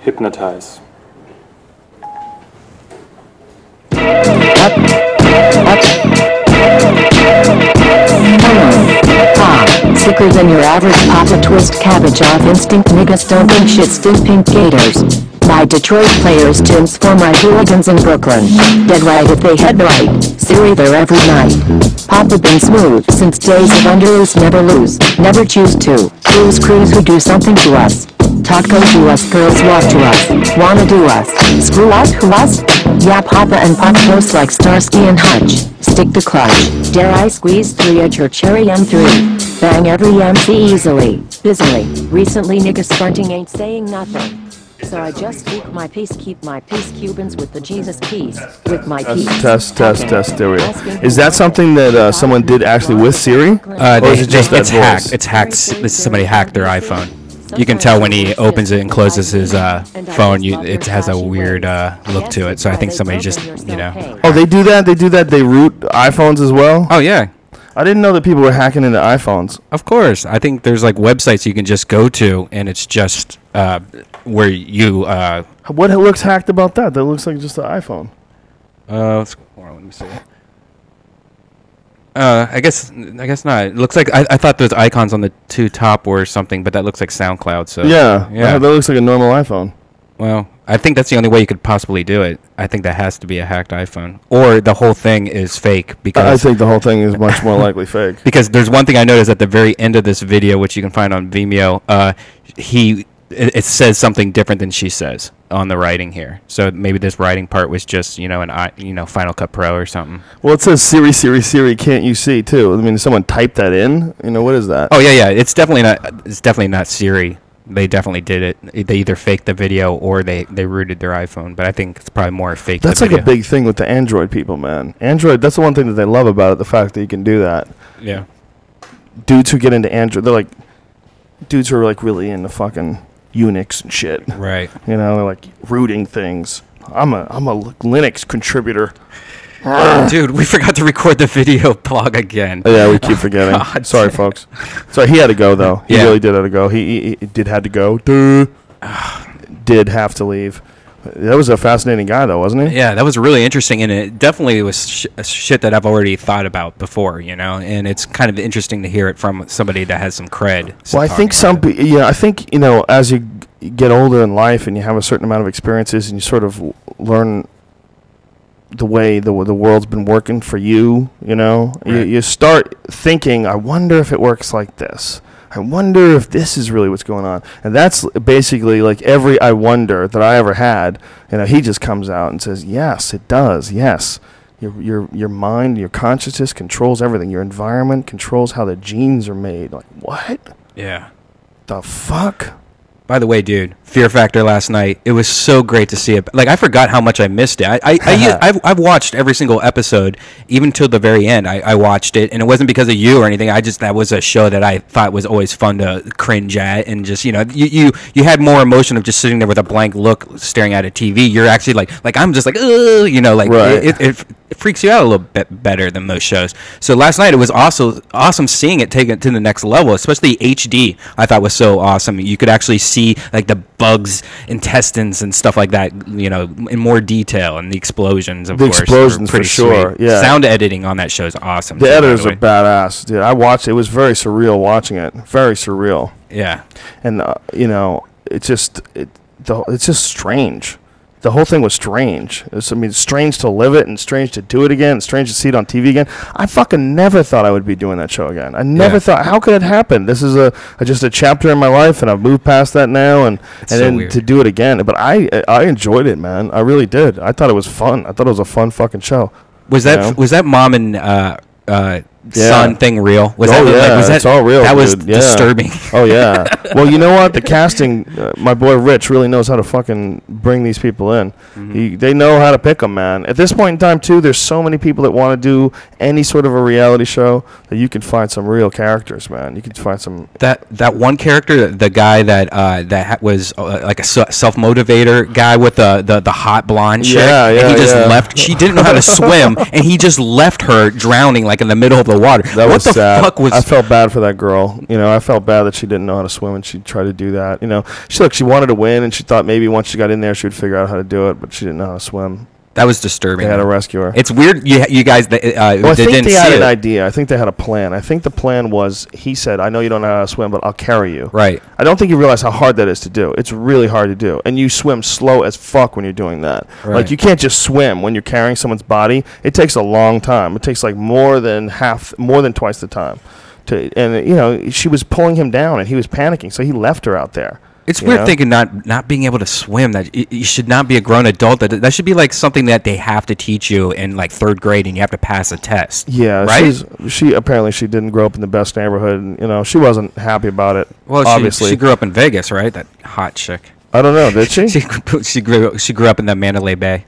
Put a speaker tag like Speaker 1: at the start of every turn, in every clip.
Speaker 1: Hypnotize.
Speaker 2: Sicker than your average Papa Twist cabbage off instinct niggas don't think shit stink pink gators. My Detroit players Tims for my hooligans in Brooklyn. Dead right if they head right, Siri there every night. Papa been smooth since days of underoos never lose, never choose to. Crews who do something to us. Talk go to us, girls walk to us, wanna do us. Screw us, who us? Yeah, Papa and Pop close like Starsky and Hutch. Stick to clutch. Dare I squeeze 3 at your cherry M3? Bang every MC easily, busily. Recently niggas fronting ain't saying nothing. So I just speak my peace, keep my peace, Cubans with the Jesus peace, with my peace.
Speaker 3: Test, there we go. Is that something that someone did actually with Siri? Or is it just that
Speaker 4: it's
Speaker 3: voice?
Speaker 4: hacked. It's hacked. Somebody hacked their iPhone. You can tell when he opens it and closes his phone, it has a weird look to it. So I think somebody just,
Speaker 3: Oh, they do that? They root iPhones as well?
Speaker 4: Oh, yeah.
Speaker 3: I didn't know that people were hacking into iPhones.
Speaker 4: Of course. I think there's like websites you can just go to, and it's just where you...
Speaker 3: What looks hacked about that? That looks like just an iPhone.
Speaker 4: Let me see. I guess not. It looks like I thought those icons on the two top were something, but that looks like SoundCloud. So
Speaker 3: yeah, that looks like a normal iPhone.
Speaker 4: Well, I think that's the only way you could possibly do it. I think that has to be a hacked iPhone, or the whole thing is fake. Because
Speaker 3: I think the whole thing is much more likely fake.
Speaker 4: Because there's one thing I noticed at the very end of this video, which you can find on Vimeo. It says something different than she says on the writing here. So maybe this writing part was just Final Cut Pro or something.
Speaker 3: Well, it says Siri, Siri, Siri. Can't you see too? I mean, someone typed that in. What is that?
Speaker 4: Oh yeah. It's definitely not Siri. They definitely did it. They either faked the video or they rooted their iPhone. But I think it's probably more fake.
Speaker 3: That's like a big thing with the Android people, man. Android. That's the one thing that they love about it. The fact that you can do that.
Speaker 4: Yeah.
Speaker 3: Dudes who get into Android, they're like dudes who are like really into fucking Unix and shit.
Speaker 4: Right.
Speaker 3: They're like rooting things. I'm a Linux contributor.
Speaker 4: Dude, we forgot to record the video blog again.
Speaker 3: Yeah, we keep forgetting. Sorry, folks. Sorry, he had to go though. He really did have to go. He did have to go. Did have to leave. That was a fascinating guy though, wasn't he?
Speaker 4: Yeah, that was really interesting, and it definitely was shit that I've already thought about before, and it's kind of interesting to hear it from somebody that has some cred.
Speaker 3: Well, I think I think as you get older in life and you have a certain amount of experiences and you sort of learn the way the world's been working for you, right. you start thinking, I wonder if it works like this. I wonder if this is really what's going on. And that's basically like every I wonder that I ever had. He just comes out and says, yes, it does. Yes. Your mind, your consciousness controls everything. Your environment controls how the genes are made. Like, what?
Speaker 4: Yeah.
Speaker 3: The fuck?
Speaker 4: By the way, dude, Fear Factor last night, it was so great to see it. Like, I forgot how much I missed it. I've watched every single episode, even till the very end. I watched it, and it wasn't because of you or anything. That was a show that I thought was always fun to cringe at, and just, you had more emotion of just sitting there with a blank look staring at a TV. You're actually like I'm just like, right. It freaks you out a little bit better than most shows. So last night, it was also awesome seeing it take it to the next level, especially HD. I thought was so awesome. You could actually see like the bugs, intestines, and stuff like that, in more detail, and the explosions.
Speaker 3: The explosions for sure.
Speaker 4: Sweet. Yeah. Sound editing on that show is awesome.
Speaker 3: The editors are badass, dude. I watched it. It was very surreal watching it. Very surreal.
Speaker 4: Yeah.
Speaker 3: And it's just strange. The whole thing was strange. It's strange to live it and strange to do it again and strange to see it on TV again. I fucking never thought I would be doing that show again. I never thought, how could it happen? This is just a chapter in my life, and I've moved past that now, and then weird to do it again. But I enjoyed it, man. I really did. I thought it was fun. I thought it was a fun fucking show.
Speaker 4: Was that mom and son thing real? Was
Speaker 3: it's all real.
Speaker 4: That was disturbing.
Speaker 3: Oh yeah. Well, you know what? The casting, my boy Rich really knows how to fucking bring these people in. Mm-hmm. They know how to pick them, man. At this point in time, too, there's so many people that want to do any sort of a reality show that you can find some real characters, man. You can find some.
Speaker 4: That one character, the guy that was like a self-motivator guy with the hot blonde chick. And he just left. She didn't know how to swim, and he just left her drowning like in the middle of the water.
Speaker 3: That
Speaker 4: what
Speaker 3: was
Speaker 4: the
Speaker 3: sad.
Speaker 4: fuck was?
Speaker 3: I felt bad for that girl. You know, I felt bad that she didn't know how to swim and she tried to do that. You know, she wanted to win and she thought maybe once she got in there she would figure out how to do it, but she didn't know how to swim.
Speaker 4: That was disturbing.
Speaker 3: They had to rescue her.
Speaker 4: It's weird. You guys,
Speaker 3: well, I think they had an idea. I think they had a plan. I think the plan was he said, "I know you don't know how to swim, but I'll carry you."
Speaker 4: Right.
Speaker 3: I don't think you realize how hard that is to do. It's really hard to do, and you swim slow as fuck when you're doing that.
Speaker 4: Right.
Speaker 3: Like you can't just swim when you're carrying someone's body. It takes a long time. It takes like more than twice the time. And you know, she was pulling him down, and he was panicking, so he left her out there.
Speaker 4: It's weird thinking not being able to swim. That you should not be a grown adult. That should be like something that they have to teach you in like 3rd grade, and you have to pass a test.
Speaker 3: Yeah,
Speaker 4: right.
Speaker 3: She apparently she didn't grow up in the best neighborhood, and you know she wasn't happy about it.
Speaker 4: Well,
Speaker 3: obviously
Speaker 4: she grew up in Vegas, right? That hot chick.
Speaker 3: I don't know. Did she?
Speaker 4: she grew up in the Mandalay Bay.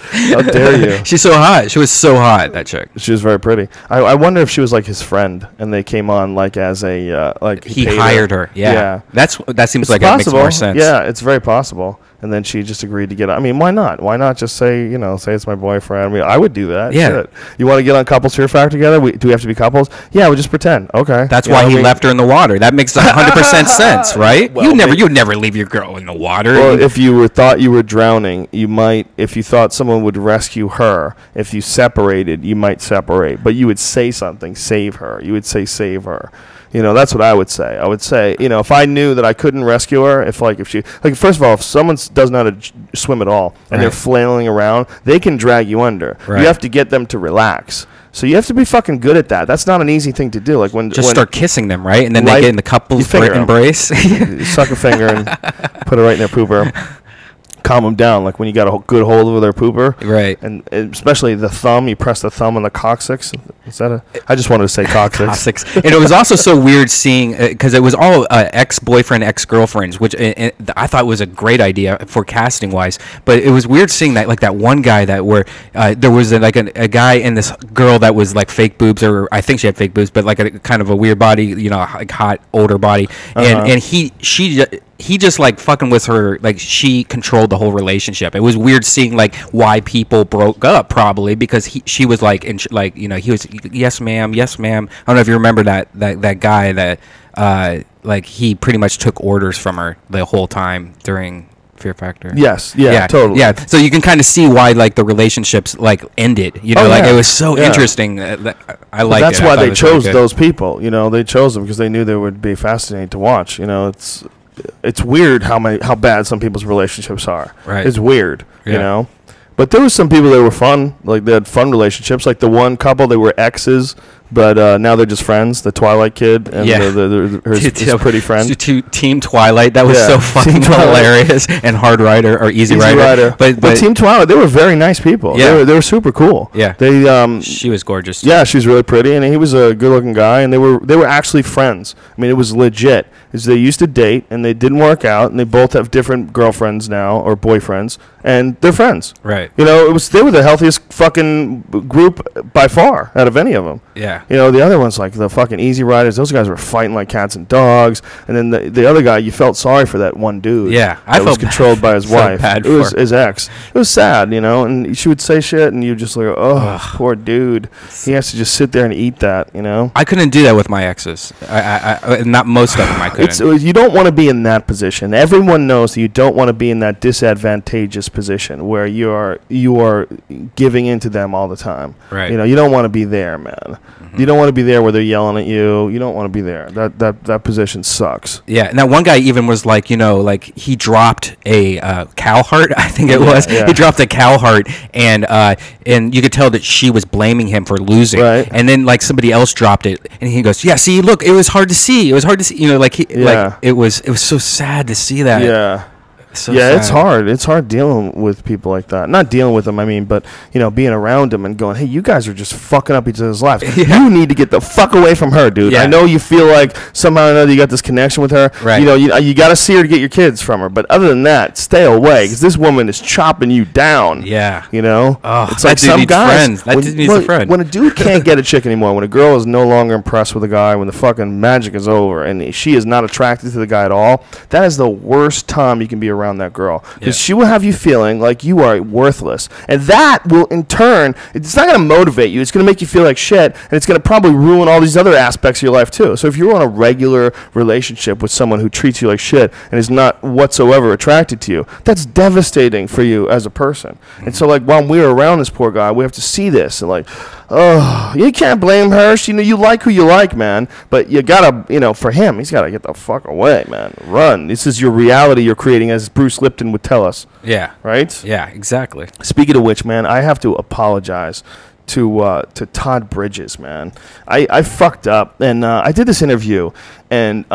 Speaker 3: How dare you?
Speaker 4: She's so hot. She was so hot, that chick.
Speaker 3: She was very pretty. I wonder if she was like his friend, and they came on like as a like
Speaker 4: he hired her. Yeah. That seems like it makes more sense.
Speaker 3: Yeah, it's very possible. And then she just agreed to get on. I mean, why not? Why not just say it's my boyfriend? I mean, I would do that.
Speaker 4: Yeah.
Speaker 3: Shit. You want to get on Couples Fear Factor together? Do we have to be couples? Yeah, we just pretend. Okay.
Speaker 4: That's why he left her in the water. That makes 100% sense, right?
Speaker 3: Well,
Speaker 4: you'd never leave your girl in the water.
Speaker 3: Well, if you thought you were drowning, you might. If you thought someone would rescue her, if you separated, you might separate. But you would say something, save her. You would say, save her. You know, that's what I would say. I would say, if I knew that I couldn't rescue her, if she, first of all, if someone doesn't know how to swim at all and they're flailing around, they can drag you under. Right. You have to get them to relax. So you have to be fucking good at that. That's not an easy thing to do. Like when
Speaker 4: start kissing them, right? And then they get in the couples embrace.
Speaker 3: You suck a finger and put it right in their pooper. Calm them down, like when you got a good hold over their pooper,
Speaker 4: right?
Speaker 3: And especially the thumb, you press the thumb on the coccyx. Is that I just wanted to say coccyx.
Speaker 4: And it was also so weird seeing because it was all ex-boyfriend, ex-girlfriends, which I thought was a great idea for casting wise. But it was weird seeing that that one guy there was a guy and this girl that was like fake boobs, or I think she had fake boobs, but like a kind of a weird body, like hot older body, and he just like fucking with her, like she controlled the whole relationship. It was weird seeing like why people broke up, probably because she was like he was yes ma'am. I don't know if you remember that guy that like he pretty much took orders from her the whole time during Fear Factor.
Speaker 3: Yes, yeah, totally.
Speaker 4: Yeah, so you can kind of see why like the relationships like ended. It was so interesting. I like.
Speaker 3: That's why they chose those people. They chose them because they knew they would be fascinating to watch. It's weird how bad some people's relationships are.
Speaker 4: Right.
Speaker 3: It's weird, But there was some people that were fun. Like they had fun relationships. Like the one couple, they were exes, but now they're just friends. The Twilight kid and his pretty friend.
Speaker 4: Team Twilight. That was so fucking hilarious. And Hard Rider or Easy Rider. But
Speaker 3: Team Twilight, they were very nice people.
Speaker 4: Yeah.
Speaker 3: They were super cool.
Speaker 4: Yeah.
Speaker 3: She
Speaker 4: was gorgeous too.
Speaker 3: Yeah, she was really pretty, and he was a good-looking guy, and they were actually friends. I mean, it was legit. They used to date, and they didn't work out, and they both have different girlfriends now or boyfriends, and they're friends.
Speaker 4: Right.
Speaker 3: They were the healthiest fucking group by far out of any of them.
Speaker 4: Yeah.
Speaker 3: The other ones, like the fucking Easy Riders, those guys were fighting like cats and dogs, and then the other guy, you felt sorry for that one dude.
Speaker 4: Yeah,
Speaker 3: I was controlled by his wife.
Speaker 4: Bad
Speaker 3: it was his ex. It was sad, and she would say shit, and you just like, oh, poor dude. He has to just sit there and eat that,
Speaker 4: I couldn't do that with my exes. I not most of them. I couldn't.
Speaker 3: You don't want to be in that position. Everyone knows that you don't want to be in that disadvantageous position where you are giving into them all the time.
Speaker 4: Right.
Speaker 3: You don't want to be there, man. Mm-hmm. You don't want to be there where they're yelling at you. You don't want to be there. That position sucks.
Speaker 4: Yeah. And that one guy even was like, like he dropped a cow heart. I think it was. Yeah. He dropped a cow heart, and you could tell that she was blaming him for losing. Right. And then like somebody else dropped it, and he goes, "Yeah, see, look, it was hard to see. It was hard to see." It was so sad to see that.
Speaker 3: Yeah.
Speaker 4: So
Speaker 3: yeah,
Speaker 4: sad.
Speaker 3: it's hard. It's hard dealing with people like that. Not dealing with them, I mean, but being around them and going, "Hey, you guys are just fucking up each other's lives. Yeah. You need to get the fuck away from her, dude. Yeah. I know you feel like somehow or another you got this connection with her.
Speaker 4: Right.
Speaker 3: You got to see her to get your kids from her. But other than that, stay away because this woman is chopping you down.
Speaker 4: Yeah.
Speaker 3: Oh, it's like some guys.
Speaker 4: That dude needs a friend.
Speaker 3: When a dude can't get a chick anymore, when a girl is no longer impressed with a guy, when the fucking magic is over and she is not attracted to the guy at all, that is the worst time you can be around around that girl, because she will have you feeling like you are worthless, and that will in turn, it's not going to motivate you. It's going to make you feel like shit, and it's going to probably ruin all these other aspects of your life too. So if you're on a regular relationship with someone who treats you like shit and is not whatsoever attracted to you, that's devastating for you as a person. And so like while we're around this poor guy, we have to see this and like, oh, you can't blame her. You like who you like, man. But you gotta, for him, he's gotta get the fuck away, man. Run. This is your reality you're creating, as Bruce Lipton would tell us.
Speaker 4: Yeah.
Speaker 3: Right?
Speaker 4: Yeah, exactly.
Speaker 3: Speaking of which, man, I have to apologize to Todd Bridges, man. I fucked up, and I did this interview, and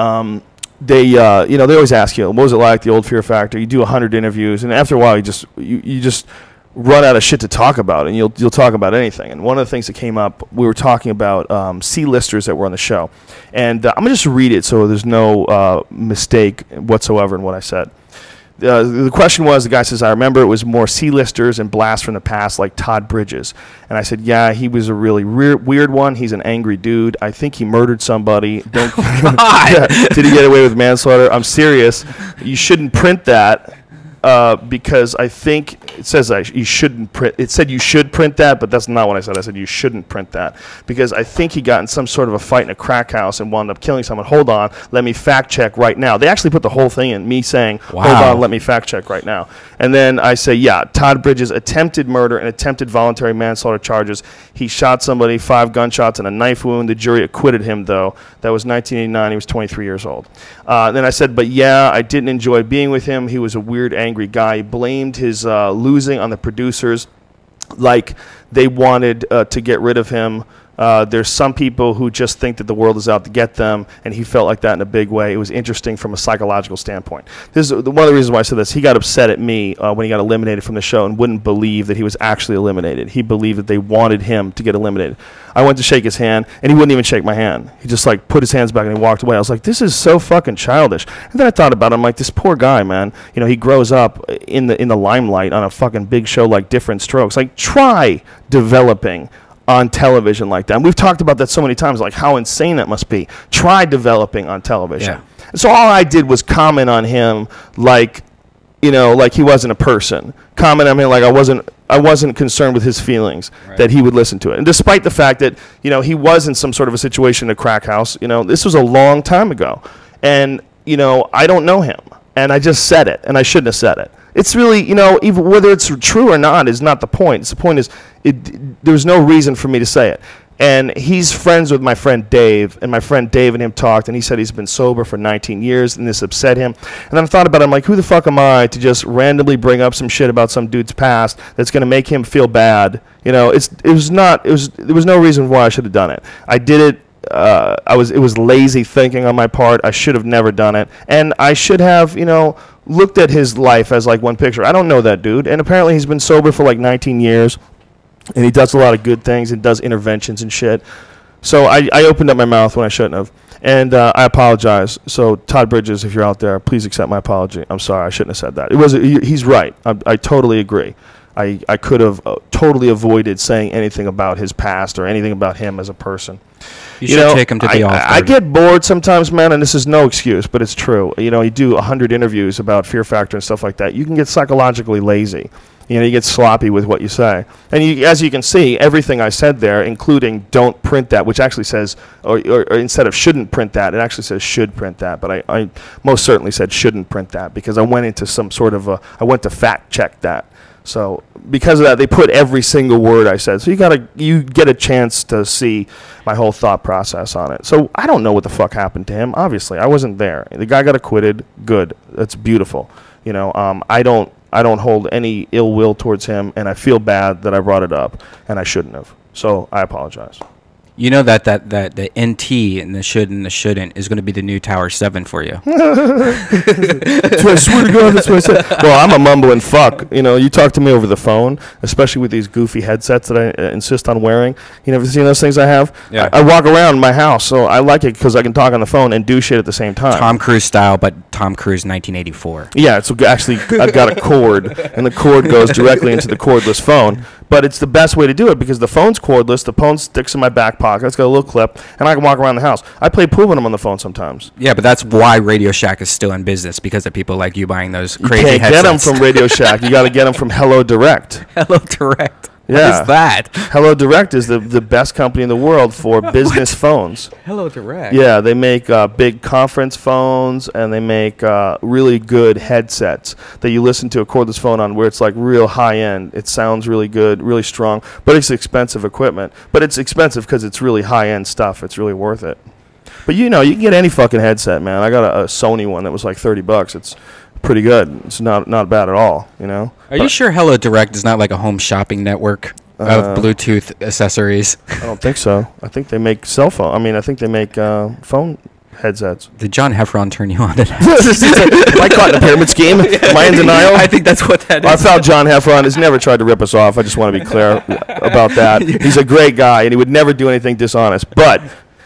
Speaker 3: they always ask you, what was it like, the old Fear Factor? You do 100 interviews, and after a while, you just run out of shit to talk about, and you'll talk about anything. And one of the things that came up, we were talking about C-listers that were on the show, and I'm gonna just read it so there's no mistake whatsoever in what I said. The question was, the guy says, I remember it was more C-listers and blasts from the past like Todd Bridges. And I said, yeah, he was a really weird one. He's an angry dude. I think he murdered somebody. Don't yeah. Did he get away with manslaughter? I'm serious. You shouldn't print that. Because I think it says you shouldn't print. It said you should print that, but that's not what I said. I said you shouldn't print that because I think he got in some sort of a fight in a crack house and wound up killing someone. Hold on, let me fact check right now. They actually put the whole thing in, me saying, wow. Hold on, let me fact check right now. And then I say, yeah, Todd Bridges attempted murder and attempted voluntary manslaughter charges. He shot somebody, 5 gunshots and a knife wound. The jury acquitted him, though. That was 1989. He was 23 years old. Then I said, but yeah, I didn't enjoy being with him. He was a weird, angry guy. He blamed his losing on the producers, like they wanted to get rid of him. There's some people who just think that the world is out to get them, and he felt like that in a big way. It was interesting from a psychological standpoint. This is one of the reasons why I said this. He got upset at me when he got eliminated from the show and wouldn't believe that he was actually eliminated. He believed that they wanted him to get eliminated. I went to shake his hand, and he wouldn't even shake my hand. He just like put his hands back and he walked away. I was like, this is so fucking childish. And then I thought about it. I'm like, this poor guy, man. He grows up in the limelight on a fucking big show like Different Strokes. Like, try developing on television like that. And we've talked about that so many times, like how insane that must be. Try developing on television. Yeah. So all I did was comment on him like, like he wasn't a person. Comment on him like I wasn't concerned with his feelings, right, that he would listen to it. And despite the fact that, he was in some sort of a situation in a crack house, this was a long time ago. And, I don't know him. And I just said it, and I shouldn't have said it. It's really, even whether it's true or not is not the point. The point is, there's no reason for me to say it. And he's friends with my friend Dave, and my friend Dave and him talked, and he said he's been sober for 19 years, and this upset him. And then I thought about it, I'm like, who the fuck am I to just randomly bring up some shit about some dude's past that's going to make him feel bad? There was no reason why I should have done it. I did it. It was lazy thinking on my part. I should have never done it, and I should have, looked at his life as like one picture. I don't know that dude, and apparently he's been sober for like 19 years, and he does a lot of good things and does interventions and shit. So I opened up my mouth when I shouldn't have, and I apologize. So Todd Bridges, if you're out there, please accept my apology. I'm sorry, I shouldn't have said that. He's right. I totally agree. I could have totally avoided saying anything about his past or anything about him as a person.
Speaker 4: You should take him to the All-Star.
Speaker 3: I get bored sometimes, man, and this is no excuse, but it's true. You do 100 interviews about Fear Factor and stuff like that. You can get psychologically lazy. You get sloppy with what you say. And as you can see, everything I said there, including don't print that, which actually says, or instead of shouldn't print that, it actually says should print that. But I most certainly said shouldn't print that because I went into some sort of I went to fact check that. So because of that, they put every single word I said. So you get a chance to see my whole thought process on it. So I don't know what the fuck happened to him. Obviously, I wasn't there. The guy got acquitted. Good. That's beautiful. I don't hold any ill will towards him, and I feel bad that I brought it up, and I shouldn't have. So I apologize.
Speaker 4: You know that the NT and the should and the shouldn't is going to be the new Tower 7 for you.
Speaker 3: I swear to God, that's what I said. Well, I'm a mumbling fuck. You talk to me over the phone, especially with these goofy headsets that I insist on wearing. You never seen those things I have? Yeah. I walk around my house, so I like it because I can talk on the phone and do shit at the same time.
Speaker 4: Tom Cruise style, but Tom Cruise 1984.
Speaker 3: Yeah, so actually I've got a cord, and the cord goes directly into the cordless phone. But it's the best way to do it because the phone's cordless. The phone sticks in my back pocket. talk. It's got a little clip, and I can walk around the house. I play pool when I'm on the phone sometimes.
Speaker 4: Yeah, but that's why Radio Shack is still in business, because of people like you buying those crazy
Speaker 3: You can't
Speaker 4: headsets.
Speaker 3: get them from Radio Shack. You got to get them from Hello Direct.
Speaker 4: Hello Direct.
Speaker 3: Yeah.
Speaker 4: What is that?
Speaker 3: Hello Direct is the best company in the world for business phones.
Speaker 4: Hello Direct.
Speaker 3: Yeah, they make big conference phones, and they make really good headsets that you listen to a cordless phone on, where it's like real high end. It sounds really good, really strong, but it's expensive equipment. But it's expensive because it's really high end stuff. It's really worth it. But you can get any fucking headset, man. I got a Sony one that was like $30. It's pretty good. It's not bad at all,
Speaker 4: Are you sure Hello Direct is not like a home shopping network of Bluetooth accessories?
Speaker 3: I don't think so. I think they make cell phone. I think they make phone headsets.
Speaker 4: Did John Heffron turn you on to that?
Speaker 3: Am I caught in a pyramid scheme? Am I in denial?
Speaker 4: I think that's what that is.
Speaker 3: I found John Heffron has never tried to rip us off. I just want to be clear about that. He's a great guy, and he would never do anything dishonest. But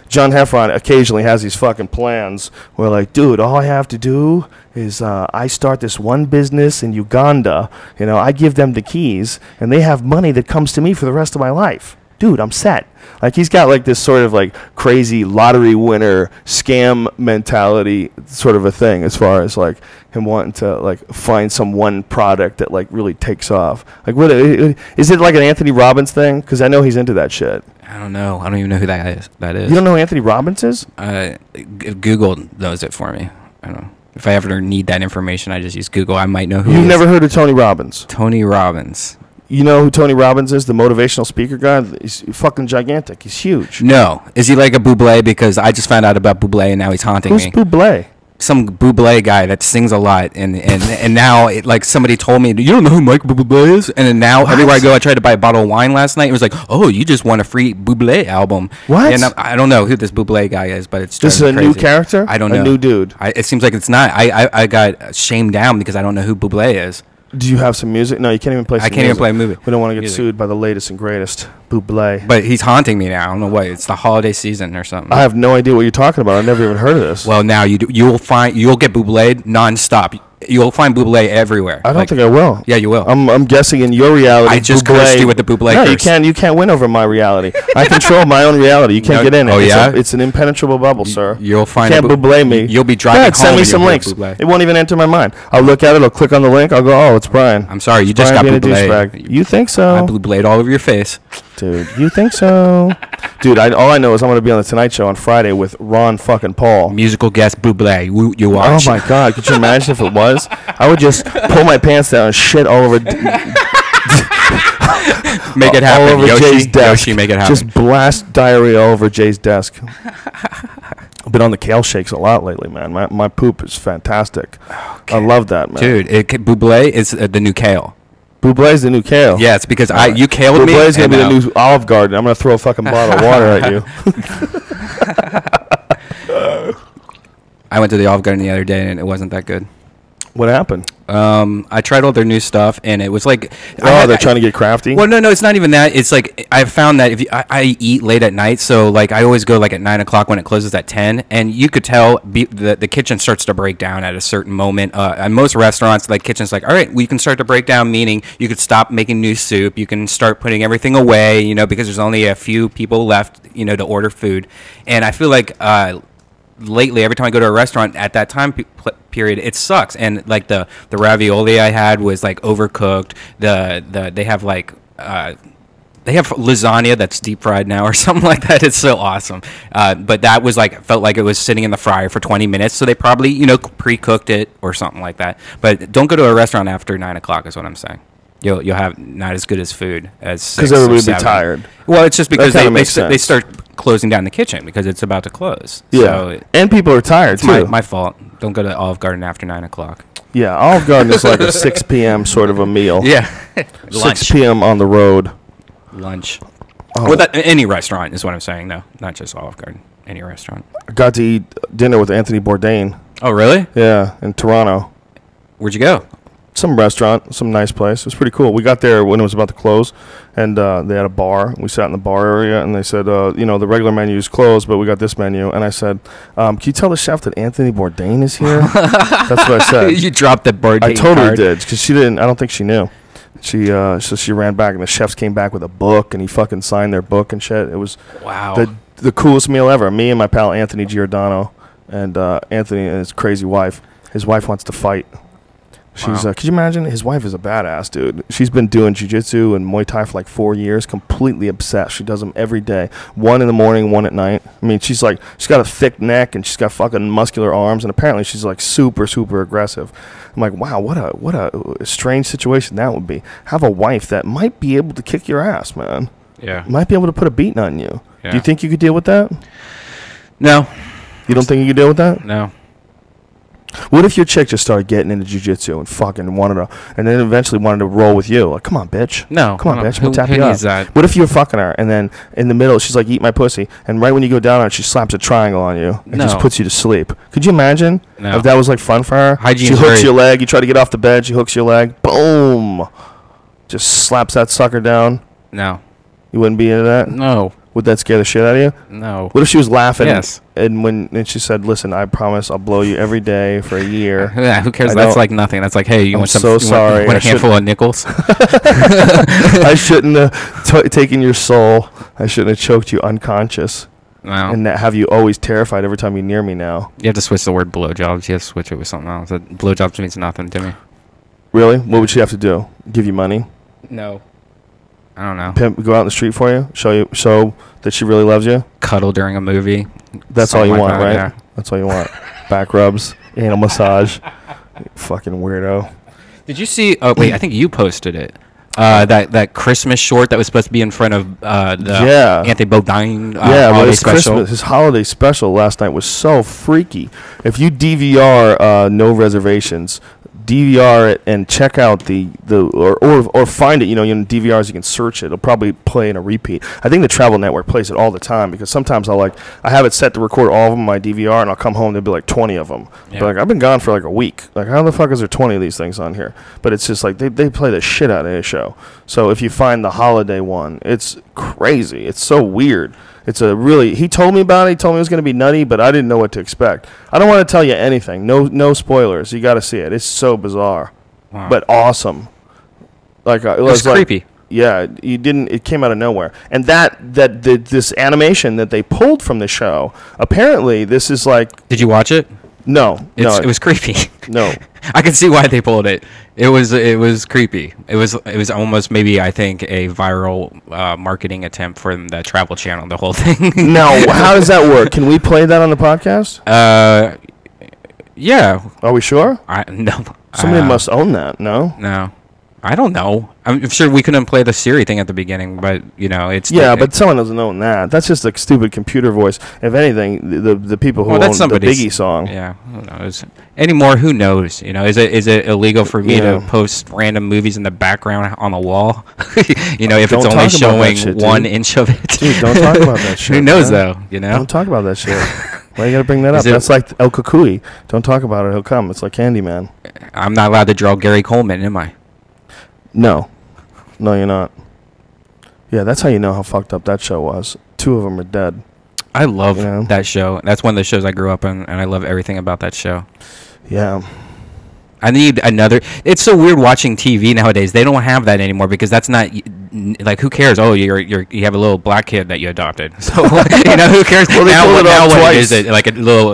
Speaker 3: John Heffron occasionally has these fucking plans where, like, dude, all I have to do is I start this one business in Uganda. I give them the keys, and they have money that comes to me for the rest of my life. Dude, I'm set. Like, he's got like this sort of like crazy lottery winner scam mentality sort of a thing, as far as like him wanting to like find some one product that like really takes off. Like, what is it, like an Anthony Robbins thing? Because I know he's into that shit.
Speaker 4: I don't know. I don't even know who that is.
Speaker 3: You don't know who Anthony Robbins is?
Speaker 4: Google knows it for me. I don't know. If I ever need that information, I just use Google. I might know who
Speaker 3: You've
Speaker 4: he is.
Speaker 3: never heard of Tony Robbins?
Speaker 4: Tony Robbins.
Speaker 3: You know who Tony Robbins is, the motivational speaker guy? He's fucking gigantic. He's huge.
Speaker 4: No. Is he like a Bublé? Because I just found out about Bublé, and now he's haunting
Speaker 3: Who's
Speaker 4: me.
Speaker 3: Bublé?
Speaker 4: Some Bublé guy that sings a lot, and now like somebody told me, you don't know who Mike Bublé is, and then now everywhere I go, I tried to buy a bottle of wine last night. It was like, oh, you just won a free Bublé album.
Speaker 3: What?
Speaker 4: And I don't know who this Bublé guy is, but it's
Speaker 3: This is a
Speaker 4: crazy.
Speaker 3: new character?
Speaker 4: I don't know.
Speaker 3: A new dude.
Speaker 4: It seems like it's not. I got shamed down because I don't know who Bublé is.
Speaker 3: Do you have some music? No, you can't even play some
Speaker 4: I can't even play a movie.
Speaker 3: We don't want to get
Speaker 4: Music.
Speaker 3: sued by the latest and greatest. Bublé.
Speaker 4: But he's haunting me now. I don't know what. It's the holiday season or something.
Speaker 3: I have no idea what you're talking about. I've never even heard of this.
Speaker 4: Well, now you'll get Bublé nonstop. You'll find Bublé everywhere.
Speaker 3: I don't think I will.
Speaker 4: Yeah, you will.
Speaker 3: I'm guessing in your reality.
Speaker 4: I just
Speaker 3: Bublé,
Speaker 4: cursed you with the Bublé
Speaker 3: No,
Speaker 4: curse.
Speaker 3: you can't win over my reality. I control my own reality. You can't
Speaker 4: No,
Speaker 3: get in it.
Speaker 4: oh, yeah?
Speaker 3: It's an impenetrable bubble, sir.
Speaker 4: You'll find
Speaker 3: You can't Bublé me.
Speaker 4: You'll be driving
Speaker 3: Go ahead, send
Speaker 4: home
Speaker 3: me
Speaker 4: and
Speaker 3: some
Speaker 4: you'll
Speaker 3: links.
Speaker 4: hear Bublé.
Speaker 3: It won't even enter my mind. I'll look at it. I'll click on the link. I'll go, oh, it's Brian.
Speaker 4: I'm sorry, you
Speaker 3: It's
Speaker 4: just got
Speaker 3: Brian being a
Speaker 4: Bublé.
Speaker 3: douchebag. You think so?
Speaker 4: I Bublé all over your face.
Speaker 3: Dude, you think so? Dude, all I know is I'm going to be on the Tonight Show on Friday with Ron fucking Paul.
Speaker 4: Musical guest Bublé. You
Speaker 3: Oh
Speaker 4: watch.
Speaker 3: my God! Could you imagine if it was? I would just pull my pants down and shit all over,
Speaker 4: Make it
Speaker 3: all
Speaker 4: happen,
Speaker 3: over
Speaker 4: Yoshi.
Speaker 3: Jay's desk.
Speaker 4: Yoshi, make it happen.
Speaker 3: Just blast diarrhea all over Jay's desk. I've been on the kale shakes a lot lately, man. My poop is fantastic. I love that, man.
Speaker 4: Dude, Bublé is the new kale.
Speaker 3: Bublé's the new kale.
Speaker 4: Yeah, it's because you kaled me.
Speaker 3: Bublé's gonna
Speaker 4: and
Speaker 3: be the
Speaker 4: now-
Speaker 3: new Olive Garden. I'm gonna throw a fucking bottle of water at you.
Speaker 4: I went to the Olive Garden the other day, and it wasn't that good.
Speaker 3: What happened?
Speaker 4: I tried all their new stuff, and it was like,
Speaker 3: They're trying to get crafty.
Speaker 4: Well, no, it's not even that. It's like I found that if I eat late at night, so like I always go like at 9 o'clock when it closes at 10, and you could tell the kitchen starts to break down at a certain moment. At most restaurants, like kitchen's like, all right, we can start to break down, meaning you could stop making new soup, you can start putting everything away, because there's only a few people left, to order food, and I feel like. Lately, every time I go to a restaurant at that time period, it sucks. And like the ravioli I had was like overcooked. They have like they have lasagna that's deep fried now or something like that. It's so awesome. But that was like felt like it was sitting in the fryer for 20 minutes. So they probably pre-cooked it or something like that. But don't go to a restaurant after 9 o'clock is what I'm saying. You'll have not as good as food as
Speaker 3: because everybody will be tired.
Speaker 4: Well, it's just because they
Speaker 3: they
Speaker 4: start closing down the kitchen because it's about to close.
Speaker 3: Yeah,
Speaker 4: so
Speaker 3: and people are tired too.
Speaker 4: My fault. Don't go to Olive Garden after 9 o'clock.
Speaker 3: Yeah, Olive Garden is like a 6 p.m. sort of a meal.
Speaker 4: Yeah,
Speaker 3: 6 p.m. on the road.
Speaker 4: Lunch.
Speaker 3: Oh.
Speaker 4: Well, any restaurant is what I'm saying. No, not just Olive Garden. Any restaurant.
Speaker 3: I got to eat dinner with Anthony Bourdain.
Speaker 4: Oh, really?
Speaker 3: Yeah, in Toronto.
Speaker 4: Where'd you go?
Speaker 3: Some restaurant, some nice place. It was pretty cool. We got there when it was about to close, and they had a bar. We sat in the bar area, and they said, the regular menu is closed, but we got this menu. And I said, can you tell the chef that Anthony Bourdain is here? That's what I said.
Speaker 4: You dropped the Bourdain
Speaker 3: I totally
Speaker 4: card.
Speaker 3: did, because she didn't. I don't think she knew. So she ran back, and the chefs came back with a book, and he fucking signed their book and shit. It was
Speaker 4: Wow.
Speaker 3: the the coolest meal ever. Me and my pal Anthony Giordano, and Anthony and his crazy wife. His wife wants to fight. She's could you imagine? His wife is a badass, dude. She's been doing jiu-jitsu and Muay Thai for like 4 years, completely obsessed. She does them every day. 1 in the morning, 1 at night. I mean, she's got a thick neck and she's got fucking muscular arms, and apparently she's like super, super aggressive. I'm like, wow, what a strange situation that would be. Have a wife that might be able to kick your ass, man.
Speaker 4: Yeah.
Speaker 3: Might be able to put a beating on you.
Speaker 4: Yeah.
Speaker 3: Do you think you could deal with that?
Speaker 4: No.
Speaker 3: You don't think you could deal with that?
Speaker 4: No.
Speaker 3: What if your chick just started getting into jiu-jitsu and fucking wanted to, and then eventually wanted to roll with you? Like, come on, bitch.
Speaker 4: No.
Speaker 3: Come on, bitch. We'll tap
Speaker 4: who
Speaker 3: you
Speaker 4: needs
Speaker 3: up.
Speaker 4: that?
Speaker 3: What if you were fucking her, and then in the middle, she's like, eat my pussy, and right when you go down on it, she slaps a triangle on you and just puts you to sleep? Could you imagine if that was like fun for her?
Speaker 4: Hygiene's
Speaker 3: She hooks your leg, you try to get off the bed, she hooks your leg, boom. Just slaps that sucker down.
Speaker 4: No.
Speaker 3: You wouldn't be into that?
Speaker 4: No.
Speaker 3: Would that scare the shit out of you?
Speaker 4: No.
Speaker 3: What if she was laughing?
Speaker 4: Yes.
Speaker 3: And she said, "Listen, I promise I'll blow you every day for a year."
Speaker 4: Yeah, who cares? That's like nothing. That's like, hey, you want some?
Speaker 3: So sorry.
Speaker 4: You want a handful of nickels?
Speaker 3: I shouldn't have taken your soul. I shouldn't have choked you unconscious.
Speaker 4: No.
Speaker 3: And have you always terrified every time you're near me now.
Speaker 4: You have to switch the word blowjobs. You have to switch it with something else. Blowjobs means nothing to me.
Speaker 3: Really? What would she have to do? Give you money?
Speaker 4: No. I don't know.
Speaker 3: Go out in the street for you? Show that she really loves you?
Speaker 4: Cuddle during a movie.
Speaker 3: That's all you
Speaker 4: like
Speaker 3: want,
Speaker 4: that,
Speaker 3: right?
Speaker 4: Yeah.
Speaker 3: That's all you want. Back rubs, anal massage. Fucking weirdo.
Speaker 4: Did you see? Oh wait, I think you posted it. That Christmas short that was supposed to be in front of the Anthony Bourdain holiday
Speaker 3: his
Speaker 4: special.
Speaker 3: Christmas, his holiday special last night was so freaky. If you DVR No Reservations, DVR it and check out or find it. You know, in DVRs you can search it. It'll probably play in a repeat. I think the Travel Network plays it all the time because sometimes I have it set to record all of them on my DVR, and I'll come home, there'll be like 20 of them.
Speaker 4: Yeah.
Speaker 3: But I've been gone for like a week. Like, how the fuck is there 20 of these things on here? But it's just like they play the shit out of this show. So if you find the holiday one, it's crazy. It's so weird. It's he told me about it. He told me it was going to be nutty, but I didn't know what to expect. I don't want to tell you anything. No spoilers. You got to see it. It's so bizarre, but awesome. Like it was
Speaker 4: creepy.
Speaker 3: Yeah, it came out of nowhere. And this animation that they pulled from the show, apparently this is like.
Speaker 4: Did you watch it?
Speaker 3: No,
Speaker 4: it was creepy.
Speaker 3: No.
Speaker 4: I can see why they pulled it. It was creepy. It was almost maybe, I think, a viral marketing attempt for the Travel Channel, the whole thing.
Speaker 3: No, how does that work? Can we play that on the podcast?
Speaker 4: Yeah.
Speaker 3: Are we sure?
Speaker 4: No.
Speaker 3: Somebody must own that, no?
Speaker 4: No. I don't know. I'm sure we couldn't play the Siri thing at the beginning, but it's
Speaker 3: but someone doesn't own that. That's just a stupid computer voice. If anything, the people who own the Biggie song.
Speaker 4: Yeah, who knows anymore? Who knows? Is it illegal for me to post random movies in the background on the wall? If it's only showing 1 inch of it.
Speaker 3: Dude, don't talk about that shit.
Speaker 4: Who knows though? Don't
Speaker 3: talk about that shit. Why you gotta bring that up? That's like El Kukui. Don't talk about it. He'll come. It's like Candyman.
Speaker 4: I'm not allowed to draw Gary Coleman, am I?
Speaker 3: No, you're not. Yeah, that's how you know how fucked up that show was. 2 of them are dead.
Speaker 4: I love that show. That's one of the shows I grew up on, and I love everything about that show.
Speaker 3: Yeah.
Speaker 4: I need another. It's so weird watching TV nowadays. They don't have that anymore because that's not like, who cares? Oh, you have a little black kid that you adopted. So who cares?
Speaker 3: Well, now
Speaker 4: what is it? Like a little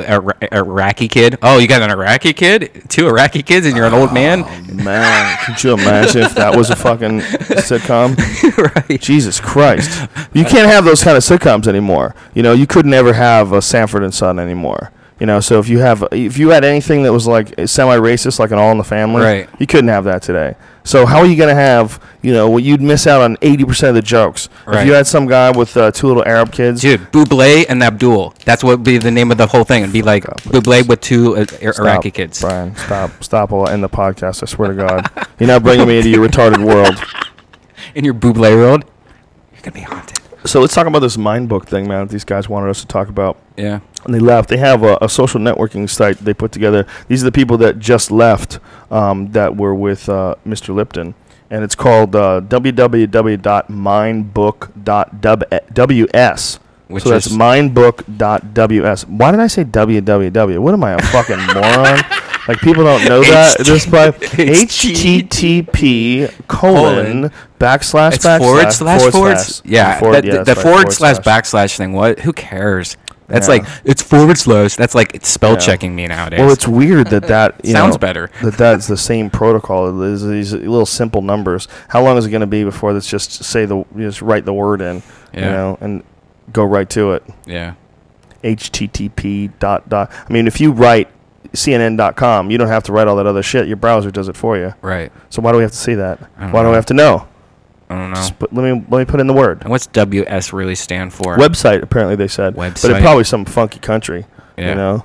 Speaker 4: Iraqi kid? Oh, you got an Iraqi kid? 2 Iraqi kids, and you're an old man?
Speaker 3: Man, could you imagine if that was a fucking sitcom?
Speaker 4: Right.
Speaker 3: Jesus Christ, you can't have those kind of sitcoms anymore. You could never have a Sanford and Son anymore. So if you had anything that was like semi-racist, like an All in the Family,
Speaker 4: right,
Speaker 3: you couldn't have that today. So how are you going to have, you'd miss out on 80% of the jokes. Right. If you had some guy with 2 little Arab kids.
Speaker 4: Dude, Bublé and Abdul. That's what would be the name of the whole thing. It'd be like Bublé with 2 Iraqi kids.
Speaker 3: Brian, stop. I'll end the podcast, I swear to God. You're not bringing me into your retarded world.
Speaker 4: In your Bublé world? You're going to be haunted.
Speaker 3: So let's talk about this Mind Book thing, man, that these guys wanted us to talk about.
Speaker 4: Yeah.
Speaker 3: And they left. They have a social networking site they put together. These are the people that just left that were with Mr. Lipton. And it's called www.mindbook.ws. So that's mindbook.ws. Why did I say www? What am I, a fucking moron? Like people don't know that. This by http://
Speaker 4: It's forward slash. Yeah, the forward slash backslash thing. What? Who cares? That's like it's forward slash. That's like it's spell checking me nowadays.
Speaker 3: Well, it's weird that you
Speaker 4: sounds
Speaker 3: know,
Speaker 4: better.
Speaker 3: That's the same protocol. There's these little simple numbers. How long is it going to be before let's just just write the word in, you know, and go right to it.
Speaker 4: Yeah.
Speaker 3: HTTP dot. I mean, if you write CNN.com, you don't have to write all that other shit. Your browser does it for you.
Speaker 4: Right.
Speaker 3: So why do we have to see that?
Speaker 4: Why
Speaker 3: do we have to know?
Speaker 4: I don't know.
Speaker 3: Let me put in the word.
Speaker 4: And what's WS really stand for?
Speaker 3: Website, apparently they said.
Speaker 4: Website.
Speaker 3: But it's probably some funky country.
Speaker 4: Yeah.
Speaker 3: You know?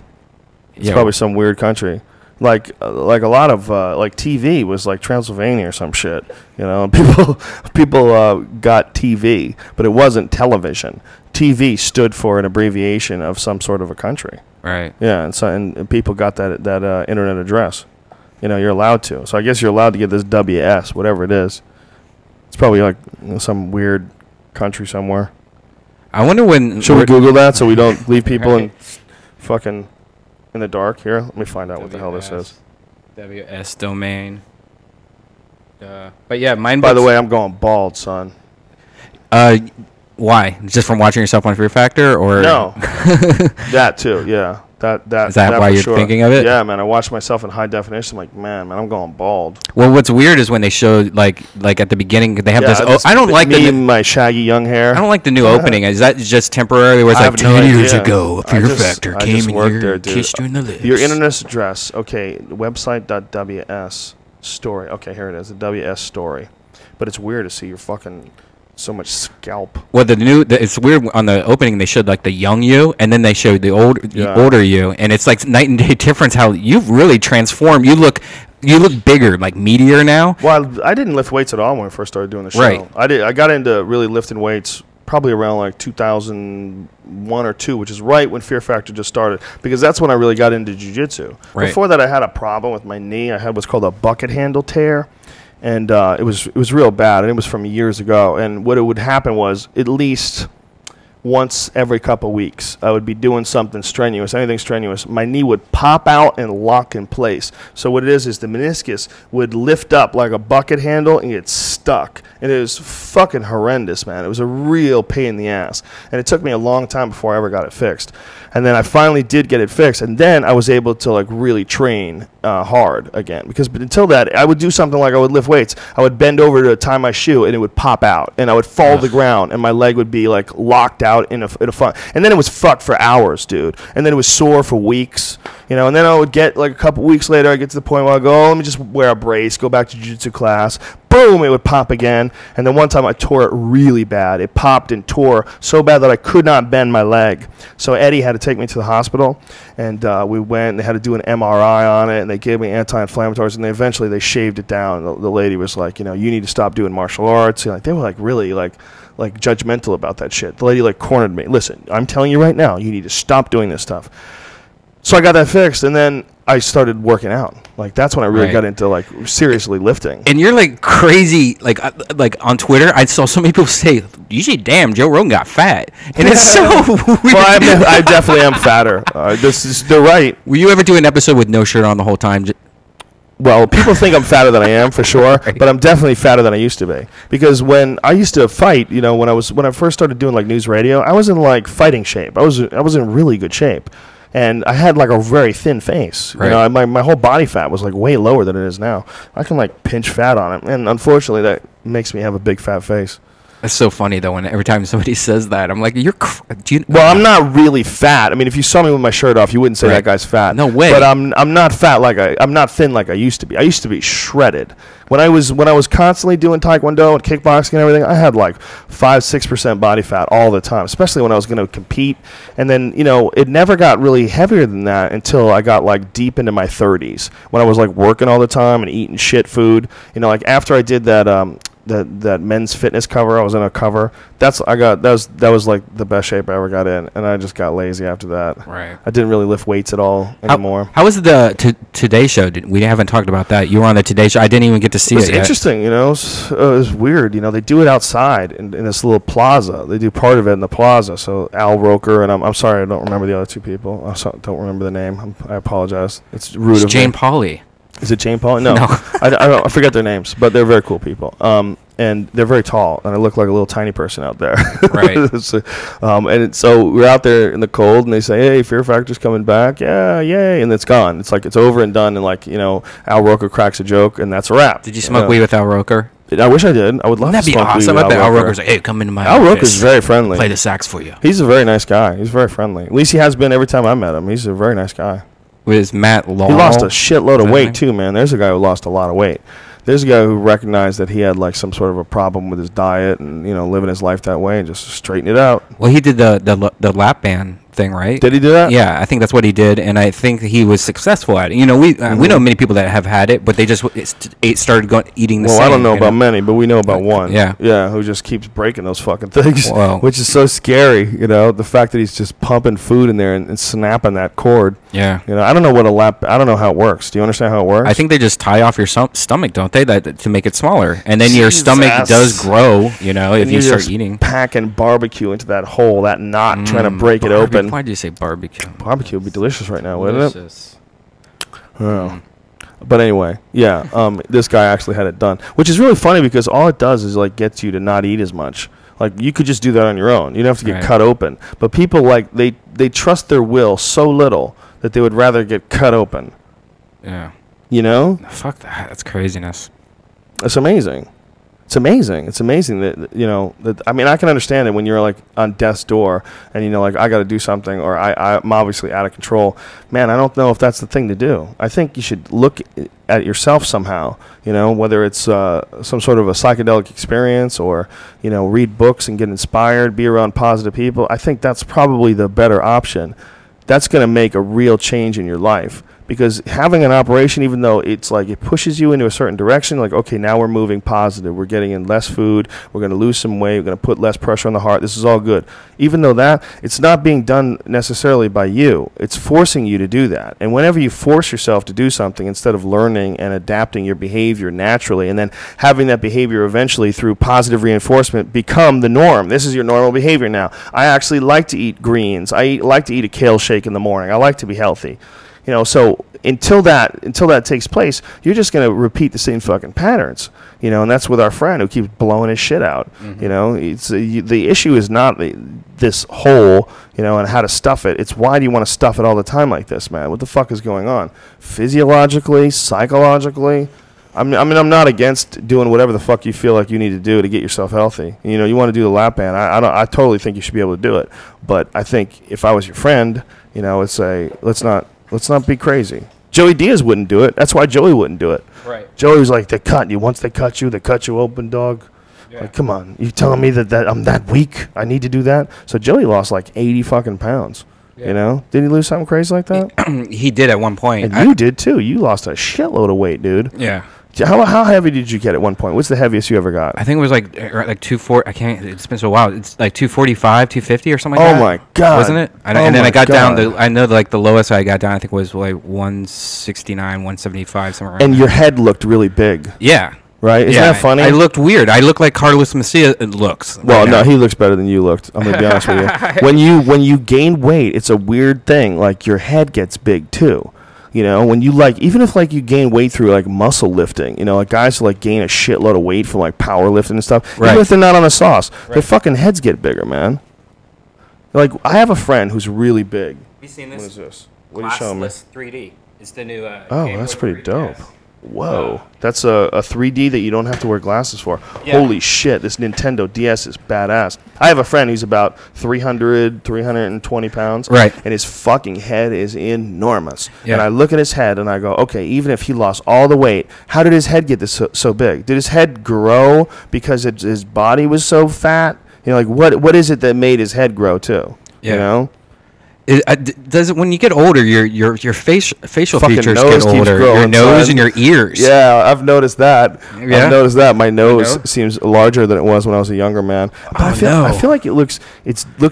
Speaker 3: It's probably some weird country. Like a lot of like TV was like Transylvania or some shit. You know, and people got TV, but it wasn't television. TV stood for an abbreviation of some sort of a country.
Speaker 4: Right.
Speaker 3: Yeah, and people got that internet address. You know, you're allowed to. So I guess you're allowed to get this WS, whatever it is. It's probably like some weird country somewhere.
Speaker 4: I wonder when.
Speaker 3: Should we Google that so we don't leave people in fucking in the dark? Here, let me find out what the hell this is.
Speaker 4: WS domain. But yeah, mine.
Speaker 3: By the way, I'm going bald, son.
Speaker 4: Why? Just from watching yourself on Fear Factor, or
Speaker 3: no? That too. Yeah. That
Speaker 4: is that why you're thinking of it?
Speaker 3: Yeah, man. I watched myself in high definition. I'm like, man, I'm going bald.
Speaker 4: Well, what's weird is when they show like at the beginning they have this. I don't like
Speaker 3: my shaggy young hair.
Speaker 4: I don't like the new opening. Is that just temporary? Where it's like 10 years ago, Fear Factor came in here, kissed you in the lips.
Speaker 3: Your internet address. Okay, website.ws story. Okay, here it is. The WS story. But it's weird to see your fucking. So much scalp.
Speaker 4: Well, it's weird on the opening. They showed like the young you, and then they showed the older you, and it's like night and day difference. How you've really transformed. You look bigger, like meatier now.
Speaker 3: Well, I didn't lift weights at all when I first started doing the show.
Speaker 4: Right.
Speaker 3: I got into really lifting weights probably around like 2001 or 2, which is right when Fear Factor just started, because that's when I really got into jiu-jitsu.
Speaker 4: Right.
Speaker 3: Before that, I had a problem with my knee. I had what's called a bucket handle tear. And it was real bad, and it was from years ago. And what it would happen was at least once every couple of weeks, I would be doing something strenuous, anything strenuous. My knee would pop out and lock in place. So what it is the meniscus would lift up like a bucket handle and get stuck. And it was fucking horrendous, man. It was a real pain in the ass. And it took me a long time before I ever got it fixed. And then I finally did get it fixed, and then I was able to like really train hard again. Because until that, I would do something like I would lift weights. I would bend over to tie my shoe, and it would pop out, and I would fall to the ground, and my leg would be like locked out in a fun. And then it was fucked for hours, dude. And then it was sore for weeks, you know. And then I would get like a couple weeks later, I get to the point where I go, oh, let me just wear a brace, go back to jiu-jitsu class. Boom, it would pop again. And then one time I tore it really bad. It popped and tore so bad that I could not bend my leg. So Eddie had to take me to the hospital, and we went, and they had to do an MRI on it, and they gave me anti-inflammatories, and eventually they shaved it down. The lady was like, you know, you need to stop doing martial arts. You know, like, they were like really like judgmental about that shit. The lady like cornered me. Listen, I'm telling you right now, you need to stop doing this stuff. So I got that fixed, and then I started working out. Like that's when I really got into like seriously lifting.
Speaker 4: And you're like crazy, like on Twitter, I saw so many people say, "Usually, damn, Joe Rogan got fat," and it's so weird.
Speaker 3: Well, I definitely am fatter. They're right.
Speaker 4: Will you ever do an episode with no shirt on the whole time?
Speaker 3: Well, people think I'm fatter than I am for sure, but I'm definitely fatter than I used to be. Because when I used to fight, you know, when I first started doing like news radio, I was in like fighting shape. I was in really good shape. And I had like a very thin face. You know, my whole body fat was like way lower than it is now. I can like pinch fat on it, and unfortunately, that makes me have a big fat face.
Speaker 4: That's so funny though. When every time somebody says that, I'm like,
Speaker 3: well, I'm not really fat. I mean, if you saw me with my shirt off, you wouldn't say that guy's fat.
Speaker 4: No way.
Speaker 3: But I'm not fat I'm not thin like I used to be. I used to be shredded. When I was constantly doing taekwondo and kickboxing and everything, I had like 5-6% body fat all the time, especially when I was going to compete. And then, you know, it never got really heavier than that until I got like deep into my 30s, when I was like working all the time and eating shit food. You know, like after I did that that men's fitness cover. I was in a cover. That was like the best shape I ever got in, and I just got lazy after that.
Speaker 4: Right.
Speaker 3: I didn't really lift weights at all anymore.
Speaker 4: How was the Today Show? We haven't talked about that. You were on the Today Show. I didn't even get to see it.
Speaker 3: It was interesting, you know. It was weird, you know. They do it outside in this little plaza. They do part of it in the plaza. So Al Roker and I'm sorry, I don't remember the other two people. I don't remember the name. I apologize. It's rude.
Speaker 4: It's Jane Pauley.
Speaker 3: Is it Jane Pauley? No, I forget their names, but they're very cool people. And they're very tall, and I look like a little tiny person out there.
Speaker 4: Right.
Speaker 3: So we're out there in the cold, and they say, "Hey, Fear Factor's coming back." Yeah, yay! And it's gone. It's like it's over and done. And like, you know, Al Roker cracks a joke, and that's a wrap.
Speaker 4: Did you smoke weed with Al Roker?
Speaker 3: I wish I did. I would love to smoke weed. That'd be awesome.
Speaker 4: I bet Al Roker's like, "Hey, come into my office.
Speaker 3: Al Roker's very friendly.
Speaker 4: Play the sax for you."
Speaker 3: He's a very nice guy. He's very friendly. At least he has been every time I met him. He's a very nice guy.
Speaker 4: With Matt Law.
Speaker 3: He lost a shitload of weight too, man. There's a guy who lost a lot of weight. There's a guy who recognized that he had like some sort of a problem with his diet and, you know, living his life that way and just straighten it out.
Speaker 4: Well, he did the lap band thing, right?
Speaker 3: Did he do that?
Speaker 4: Yeah, I think that's what he did, and I think he was successful at it. You know, we know many people that have had it, but they just started eating the same.
Speaker 3: Well, I don't know about many, but we know about one.
Speaker 4: Yeah.
Speaker 3: Yeah, who just keeps breaking those fucking things,
Speaker 4: Wow.
Speaker 3: which is so scary, you know, the fact that he's just pumping food in there and snapping that cord.
Speaker 4: Yeah.
Speaker 3: You know, I don't know how it works. Do you understand how it works?
Speaker 4: I think they just tie off your stomach, don't they, to make it smaller, and then your
Speaker 3: Jesus.
Speaker 4: stomach does grow. You know, if you start
Speaker 3: just
Speaker 4: eating.
Speaker 3: Packing barbecue into that hole, that knot, trying to break it open.
Speaker 4: Why did you say barbecue?
Speaker 3: Barbecue would be delicious right now, wouldn't it?
Speaker 4: Mm.
Speaker 3: But anyway, yeah, this guy actually had it done, which is really funny because all it does is like gets you to not eat as much. Like you could just do that on your own. You don't have to get cut open. But people like they trust their will so little that they would rather get cut open.
Speaker 4: Yeah.
Speaker 3: You know?
Speaker 4: Fuck that. That's craziness.
Speaker 3: It's amazing. It's amazing. It's amazing that, you know, that, I mean, I can understand it when you're like on death's door and, you know, like I got to do something or I'm obviously out of control. Man, I don't know if that's the thing to do. I think you should look at yourself somehow, you know, whether it's some sort of a psychedelic experience or, you know, read books and get inspired, be around positive people. I think that's probably the better option. That's going to make a real change in your life. Because having an operation, even though it's like it pushes you into a certain direction, like, okay, now we're moving positive. We're getting in less food. We're going to lose some weight. We're going to put less pressure on the heart. This is all good. Even though that, it's not being done necessarily by you. It's forcing you to do that. And whenever you force yourself to do something instead of learning and adapting your behavior naturally and then having that behavior eventually through positive reinforcement become the norm. This is your normal behavior now. I actually like to eat greens. I like to eat a kale shake in the morning. I like to be healthy. You know, so until that takes place, you're just going to repeat the same fucking patterns. You know, and that's with our friend who keeps blowing his shit out. Mm-hmm. You know, it's the issue is not this hole, you know, and how to stuff it. It's why do you want to stuff it all the time like this, man? What the fuck is going on? Physiologically, psychologically. I mean, I'm not against doing whatever the fuck you feel like you need to do to get yourself healthy. You know, you want to do the lap band. I totally think you should be able to do it. But I think if I was your friend, you know, let's not be crazy. Joey Diaz wouldn't do it. That's why Joey wouldn't do it. Right. Joey was like, they cut you. Once they cut you open, dog. Yeah. Like, come on. You telling me that I'm that weak? I need to do that? So Joey lost like 80 fucking pounds. Yeah. You know? Did he lose something crazy like that?
Speaker 4: He did at one point.
Speaker 3: And you did too. You lost a shitload of weight, dude.
Speaker 4: Yeah.
Speaker 3: How heavy did you get at one point? What's the heaviest you ever got?
Speaker 4: I think it was like 240. I can't. It's been so wild. It's like 245, 250 or something like that.
Speaker 3: Oh my god!
Speaker 4: Wasn't it? And then I got down. I know like the lowest I got down, I think was like 169, 175 somewhere. Around
Speaker 3: and
Speaker 4: there.
Speaker 3: Your head looked really big.
Speaker 4: Yeah.
Speaker 3: Right? Isn't that funny?
Speaker 4: I looked weird. I looked like Carlos Mencia looks.
Speaker 3: Well, no, he looks better than you looked. I'm gonna be honest with you. When you gain weight, it's a weird thing. Like your head gets big too. You know, when you like, even if like you gain weight through like muscle lifting, you know, like guys who like gain a shitload of weight from like powerlifting and stuff, even if they're not on a sauce, their fucking heads get bigger, man. Like, I have a friend who's really big.
Speaker 4: Have you seen this?
Speaker 3: What is this? What are you showing me?
Speaker 4: 3D. It's the new.
Speaker 3: Oh, that's pretty dope. Whoa, that's a 3D that you don't have to wear glasses for.
Speaker 4: Yeah.
Speaker 3: Holy shit, this Nintendo DS is badass. I have a friend who's about 320 pounds.
Speaker 4: Right.
Speaker 3: And his fucking head is enormous.
Speaker 4: Yeah.
Speaker 3: And I look at his head and I go, okay, even if he lost all the weight, how did his head get this so big? Did his head grow because his body was so fat? You know, like what is it that made his head grow too?
Speaker 4: Yeah.
Speaker 3: You know?
Speaker 4: Does it when you get older, your facial
Speaker 3: Fucking
Speaker 4: features
Speaker 3: nose
Speaker 4: get
Speaker 3: keeps
Speaker 4: older?
Speaker 3: growing,
Speaker 4: Your nose
Speaker 3: son.
Speaker 4: and your ears.
Speaker 3: Yeah, I've noticed that.
Speaker 4: Yeah?
Speaker 3: I've noticed that my nose
Speaker 4: nose?
Speaker 3: seems larger than it was when I was a younger man. But I feel like it looks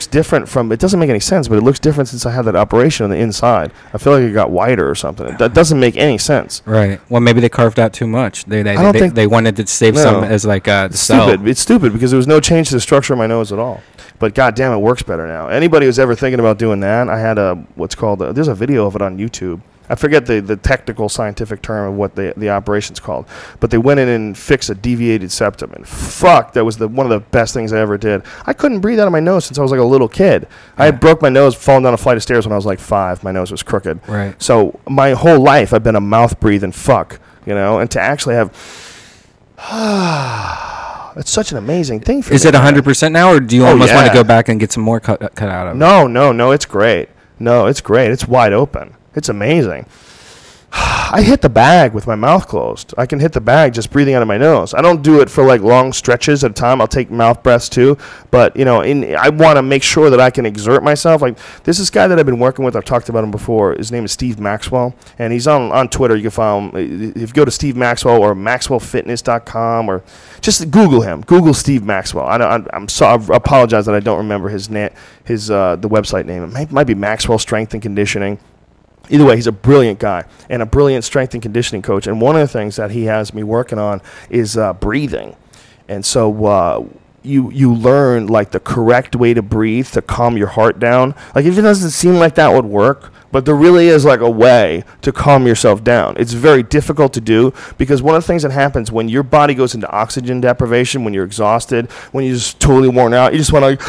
Speaker 3: different from. It doesn't make any sense, but it looks different since I had that operation on the inside. I feel like it got whiter or something. That doesn't make any sense.
Speaker 4: Right. Well, maybe they carved out too much. They wanted to save
Speaker 3: No.
Speaker 4: some as like
Speaker 3: It's
Speaker 4: cell.
Speaker 3: stupid. It's stupid because there was no change to the structure of my nose at all. But goddamn, it works better now. Anybody who's ever thinking about doing that, I had what's called there's a video of it on YouTube. I forget the technical scientific term of what the operation's called, but they went in and fixed a deviated septum, and fuck, that was one of the best things I ever did. I couldn't breathe out of my nose since I was like a little kid. I had broke my nose falling down a flight of stairs when I was like 5. My nose was crooked.
Speaker 4: Right.
Speaker 3: So my whole life I've been a mouth breathing fuck, and to actually have. It's such an amazing thing for me.
Speaker 4: Is it 100% now, or do you almost want
Speaker 3: yeah.
Speaker 4: to go back and get some more cut out of it?
Speaker 3: No, it's great. No, it's great. It's wide open. It's amazing. I hit the bag with my mouth closed. I can hit the bag just breathing out of my nose. I don't do it for like long stretches at a time. I'll take mouth breaths too. But, I want to make sure that I can exert myself. Like, there's this guy that I've been working with. I've talked about him before. His name is Steve Maxwell. And he's on Twitter. You can find him. If you go to Steve Maxwell or MaxwellFitness.com or just Google him. Google Steve Maxwell. I apologize that I don't remember the website name. It might be Maxwell Strength and Conditioning. Either way, he's a brilliant guy and a brilliant strength and conditioning coach. And one of the things that he has me working on is breathing. And so you learn like the correct way to breathe to calm your heart down. Like, if it doesn't seem like that would work, but there really is like a way to calm yourself down. It's very difficult to do because one of the things that happens when your body goes into oxygen deprivation, when you're exhausted, when you're just totally worn out, you just want to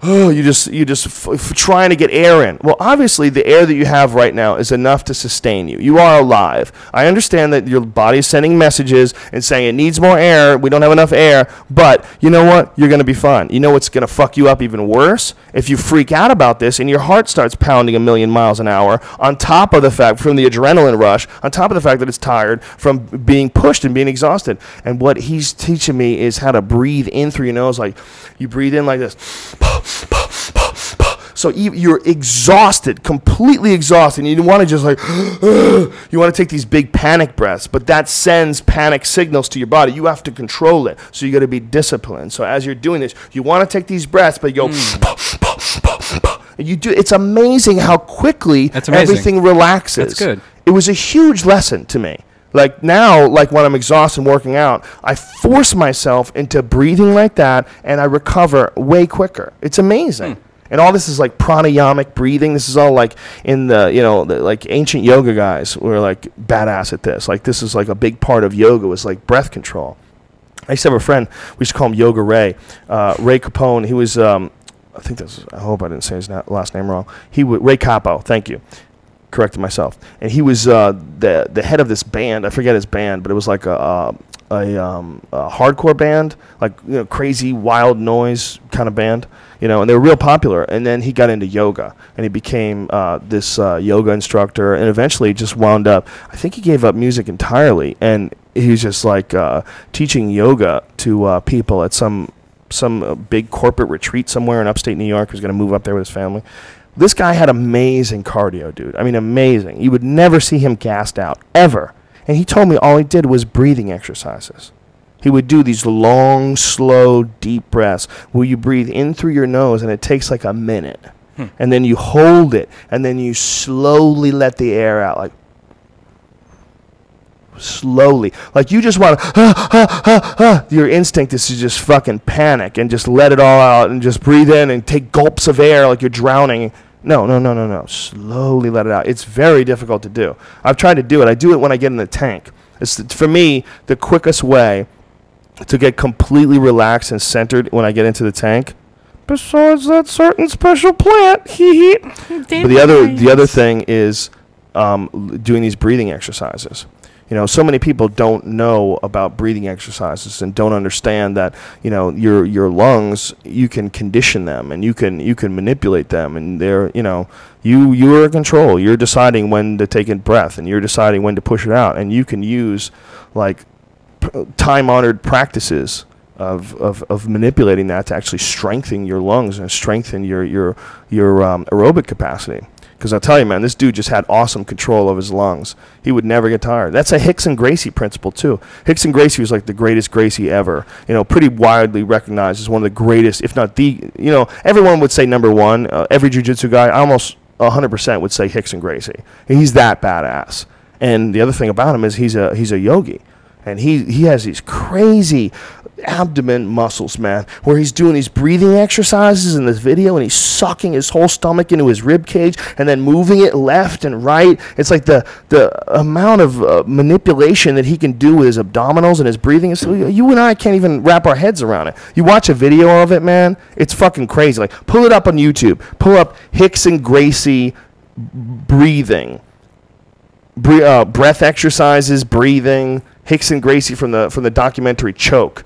Speaker 3: you just trying to get air in. Well, obviously the air that you have right now is enough to sustain you. You are alive. I understand that your body is sending messages and saying it needs more air. We don't have enough air, but you know what? You're going to be fine. You know what's going to fuck you up even worse? If you freak out about this and your heart starts pounding a million miles an hour, on top of the fact from the adrenaline rush, on top of the fact that it's tired from being pushed and being exhausted. And what he's teaching me is how to breathe in through your nose. Like, you breathe in like this. So you're exhausted, completely exhausted, and you want to just like, you want to take these big panic breaths, but that sends panic signals to your body. You have to control it, so you got to be disciplined. So as you're doing this, you want to take these breaths, but you go, and you do. It's amazing how quickly everything relaxes.
Speaker 4: That's good.
Speaker 3: It was a huge lesson to me. Like now, like when I'm exhausted and working out, I force myself into breathing like that, and I recover way quicker. It's amazing. And all this is like pranayamic breathing. This is all like in the, like ancient yoga guys were like badass at this. Like, this is like a big part of yoga was like breath control. I used to have a friend, we used to call him Yoga Ray. Ray Capone, he was, I hope I didn't say his last name wrong. Ray Capo, thank you. Corrected myself. And he was the head of this band. I forget his band, but it was like a hardcore band, like crazy wild noise kind of band, and they were real popular. And then he got into yoga, and he became this yoga instructor, and eventually just wound up. I think he gave up music entirely, and he was just like teaching yoga to people at some big corporate retreat somewhere in upstate New York. He was going to move up there with his family. This guy had amazing cardio, dude. I mean, amazing. You would never see him gassed out, ever. And he told me all he did was breathing exercises. He would do these long, slow, deep breaths where you breathe in through your nose, and it takes like a minute. And then you hold it, and then you slowly let the air out, like slowly. Like you just want to, your instinct is to just fucking panic and just let it all out and just breathe in and take gulps of air like you're drowning. No. Slowly let it out. It's very difficult to do. I've tried to do it. I do it when I get in the tank. It's, for me, the quickest way to get completely relaxed and centered when I get into the tank. Besides that certain special plant, but the other thing is doing these breathing exercises. So many people don't know about breathing exercises and don't understand that, your lungs, you can condition them and you can manipulate them, and they're, you are in control. You're deciding when to take in breath, and you're deciding when to push it out, and you can use like time-honored practices of manipulating that to actually strengthen your lungs and strengthen your aerobic capacity. Because I'll tell you, man, this dude just had awesome control of his lungs. He would never get tired. That's a Hickson Gracie principle, too. Hickson Gracie was like the greatest Gracie ever. You know, pretty widely recognized as one of the greatest, if not the, you know, everyone would say number one. Every jiu-jitsu guy, almost 100% would say Hickson Gracie. He's that badass. And the other thing about him is he's a yogi. And he has these crazy abdomen muscles, man, where he's doing these breathing exercises in this video, and he's sucking his whole stomach into his rib cage and then moving it left and right. It's like the amount of manipulation that he can do with his abdominals and his breathing. So you and I can't even wrap our heads around it. You watch a video of it, man, it's fucking crazy. Like, pull it up on YouTube. Pull up Hickson Gracie breathing. Breath exercises, breathing. Hickson Gracie from the documentary Choke.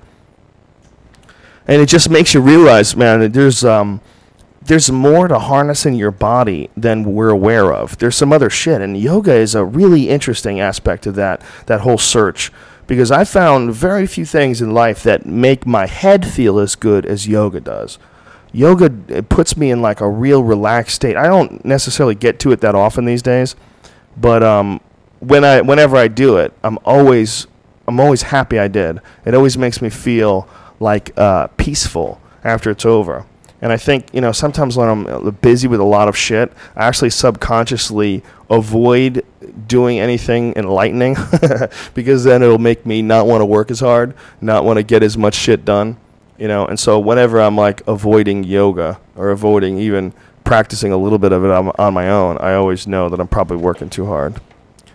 Speaker 3: And it just makes you realize, man, that there's more to harnessing your body than we're aware of. There's some other shit, and yoga is a really interesting aspect of that whole search, because I found very few things in life that make my head feel as good as yoga does. Yoga, it puts me in like a real relaxed state. I don't necessarily get to it that often these days, but whenever I do it, I'm always happy I did. It always makes me feel like peaceful after it's over. And I think, you know, sometimes when I'm busy with a lot of shit, I actually subconsciously avoid doing anything enlightening because then it'll make me not want to work as hard, not want to get as much shit done, you know. And so whenever I'm like avoiding yoga or avoiding even practicing a little bit of it on my own, I always know that I'm probably working too hard.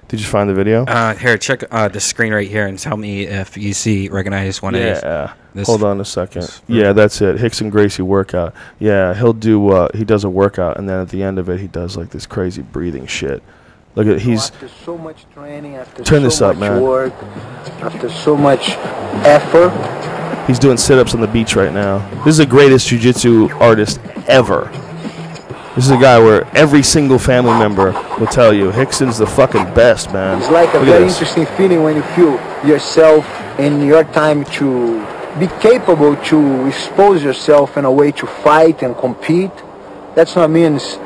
Speaker 3: Did you find the video?
Speaker 4: Here, check the screen right here and tell me if you recognize one of these.
Speaker 3: Yeah. Hold on a second. Yeah, that's it. Hickson Gracie workout. Yeah, he does a workout, and then at the end of it, he does like this crazy breathing shit. Look at
Speaker 1: after so much training, after
Speaker 3: turn
Speaker 1: so
Speaker 3: this up,
Speaker 1: much
Speaker 3: man.
Speaker 1: work, after so much effort.
Speaker 3: He's doing sit-ups on the beach right now. This is the greatest jiu-jitsu artist ever. This is a guy where every single family member will tell you Hickson's the fucking best, man.
Speaker 1: It's like a very interesting feeling when you feel yourself in your time to be capable to expose yourself in a way to fight and compete. That's not means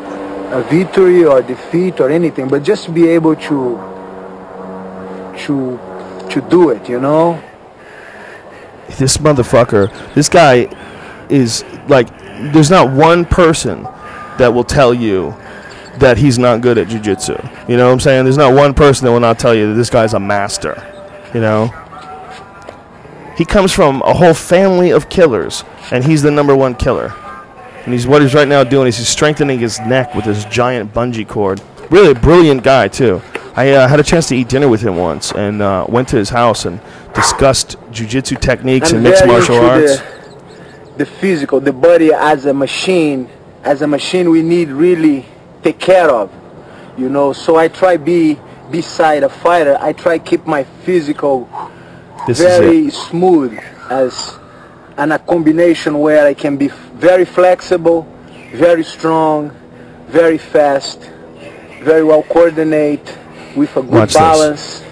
Speaker 1: a victory or defeat or anything, but just to be able to do it, you know?
Speaker 3: This motherfucker, this guy is like, there's not one person that will tell you that he's not good at jiu-jitsu. You know what I'm saying? There's not one person that will not tell you that this guy's a master. You know? He comes from a whole family of killers, and he's the #1 killer. And what he's right now doing is he's strengthening his neck with this giant bungee cord. Really a brilliant guy, too. I had a chance to eat dinner with him once, and went to his house and discussed jiu-jitsu techniques and mixed martial arts.
Speaker 1: The physical, the body as a machine. As a machine, we need really take care of, you know. So I try beside a fighter. I try keep my physical very smooth, and a combination where I can be very flexible, very strong, very fast, very well coordinate, with a good balance,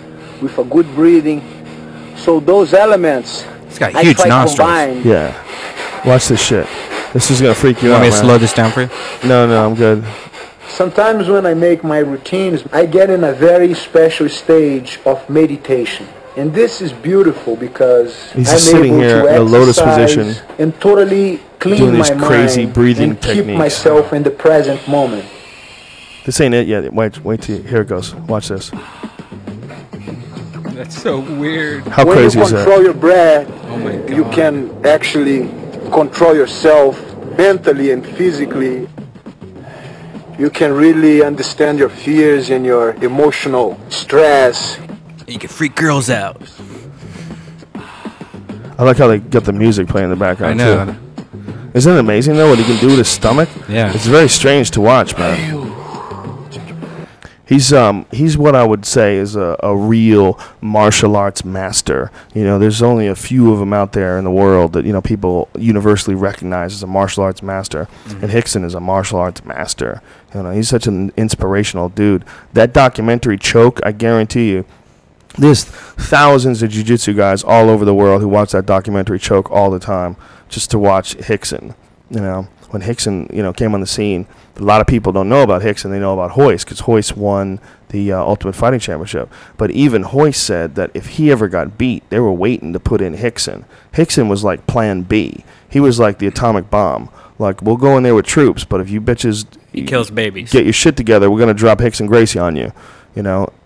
Speaker 1: with a good breathing. So those elements,
Speaker 4: it's got huge nostrils.
Speaker 1: Combine.
Speaker 3: Yeah. Watch this shit. This is going to freak you out,
Speaker 4: want me to
Speaker 3: man.
Speaker 4: slow this down for you?
Speaker 3: No, I'm good.
Speaker 1: Sometimes when I make my routines, I get in a very special stage of meditation. And this is beautiful because
Speaker 3: he's
Speaker 1: I'm
Speaker 3: sitting
Speaker 1: able
Speaker 3: here
Speaker 1: to
Speaker 3: in a lotus position
Speaker 1: and totally clean
Speaker 3: doing these
Speaker 1: my
Speaker 3: crazy
Speaker 1: mind
Speaker 3: breathing
Speaker 1: and
Speaker 3: techniques.
Speaker 1: keep myself in the present moment.
Speaker 3: This ain't it yet. Wait till here it goes. Watch this.
Speaker 4: That's so weird.
Speaker 3: How
Speaker 1: when
Speaker 3: crazy
Speaker 1: you
Speaker 3: is that?
Speaker 1: control your breath,
Speaker 4: Oh my God.
Speaker 1: you can actually control yourself mentally and physically. You can really understand your fears and your emotional stress.
Speaker 4: You can freak girls out.
Speaker 3: I like how they got the music playing in the background,
Speaker 4: I know.
Speaker 3: too. Isn't it amazing, though, what he can do with his stomach?
Speaker 4: Yeah.
Speaker 3: It's very strange to watch, man. He's what I would say is a real martial arts master. You know, there's only a few of them out there in the world that, you know, people universally recognize as a martial arts master. Mm-hmm. And Hickson is a martial arts master. You know, he's such an inspirational dude. That documentary Choke, I guarantee you, There's thousands of jiu-jitsu guys all over the world who watch that documentary choke all the time just to watch Rickson. You know, when Rickson, came on the scene, a lot of people don't know about Rickson. They know about Royce because Royce won the Ultimate Fighting Championship. But even Royce said that if he ever got beat, they were waiting to put in Rickson. Rickson was like Plan B. He was like the atomic bomb. Like, we'll go in there with troops, but if you bitches
Speaker 4: He kills babies.
Speaker 3: get your shit together, we're gonna drop Rickson Gracie on you.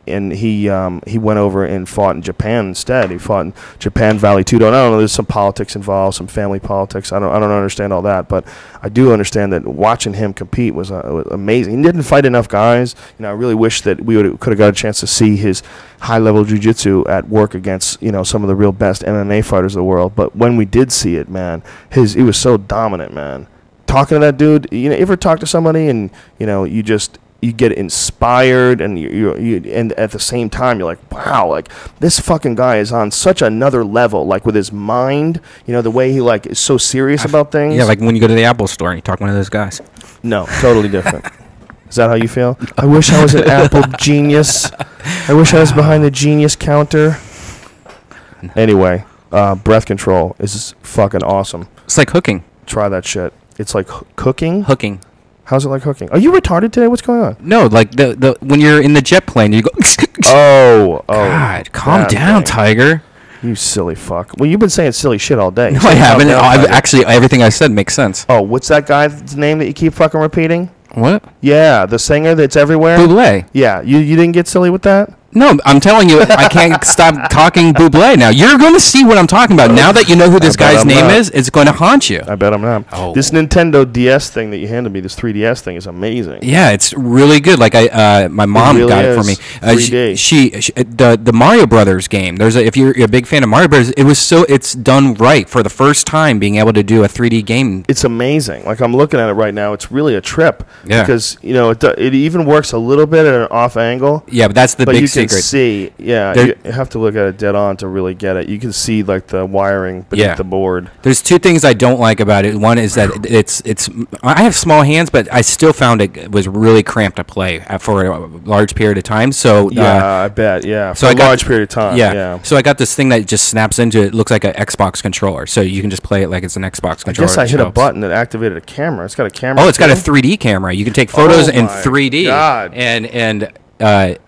Speaker 3: And he went over and fought in Japan instead. He fought in Japan Valley Tudo. And I don't know, there's some politics involved, some family politics. I don't understand all that, but I do understand that watching him compete was amazing. He didn't fight enough guys. I really wish that we could have got a chance to see his high-level jiu-jitsu at work against some of the real best MMA fighters of the world. But when we did see it, man, he was so dominant, man. Talking to that dude, you ever talk to somebody and you get inspired, and and at the same time you're like, wow, like this fucking guy is on such another level, like with his mind, the way he like is so serious about things.
Speaker 4: Yeah, like when you go to the Apple store and you talk to one of those guys.
Speaker 3: No, totally different. Is that how you feel? I wish I was an Apple genius. I wish I was behind the genius counter. Anyway, breath control is fucking awesome.
Speaker 4: It's like hooking.
Speaker 3: Try that shit. It's like cooking.
Speaker 4: Hooking.
Speaker 3: How's it like hooking? Are you retarded today? What's going on?
Speaker 4: No, like the when you're in the jet plane, you go.
Speaker 3: Oh,
Speaker 4: God, calm down, Tiger.
Speaker 3: You silly fuck. Well, you've been saying silly shit all day.
Speaker 4: No, I haven't. Actually, everything I said makes sense.
Speaker 3: Oh, what's that guy's name that you keep fucking repeating?
Speaker 4: What?
Speaker 3: Yeah, the singer that's everywhere.
Speaker 4: Bublé.
Speaker 3: Yeah, you didn't get silly with that?
Speaker 4: No, I'm telling you, I can't stop talking Bublé now. You're going to see what I'm talking about. Now that you know who this guy's name is, it's going to haunt you.
Speaker 3: I bet I'm not.
Speaker 4: Oh.
Speaker 3: This Nintendo DS thing that you handed me, this 3DS thing, is amazing.
Speaker 4: Yeah, it's really good. Like my mom
Speaker 3: really
Speaker 4: got it for me.
Speaker 3: 3D.
Speaker 4: She the Mario Brothers game. If you're a big fan of Mario Brothers, it's done right for the first time, being able to do a 3D game.
Speaker 3: It's amazing. Like, I'm looking at it right now. It's really a trip.
Speaker 4: Yeah.
Speaker 3: Because it even works a little bit at an off angle.
Speaker 4: Yeah, but that's the big secret.
Speaker 3: But you can see. Yeah, you have to look at it dead on to really get it. You can see like the wiring beneath the board.
Speaker 4: There's two things I don't like about it. One is that it's I have small hands, but I still found it was really cramped to play for a large period of time. So
Speaker 3: I bet. Yeah,
Speaker 4: so
Speaker 3: for a large period of time. Yeah.
Speaker 4: So I got this thing that just snaps into it. It looks like an Xbox controller, so you can just play it like it's an Xbox controller.
Speaker 3: I guess I hit a button that activated a camera. It's got a camera.
Speaker 4: Oh, it's got a 3D camera. You can take photos in 3D.
Speaker 3: God.
Speaker 4: And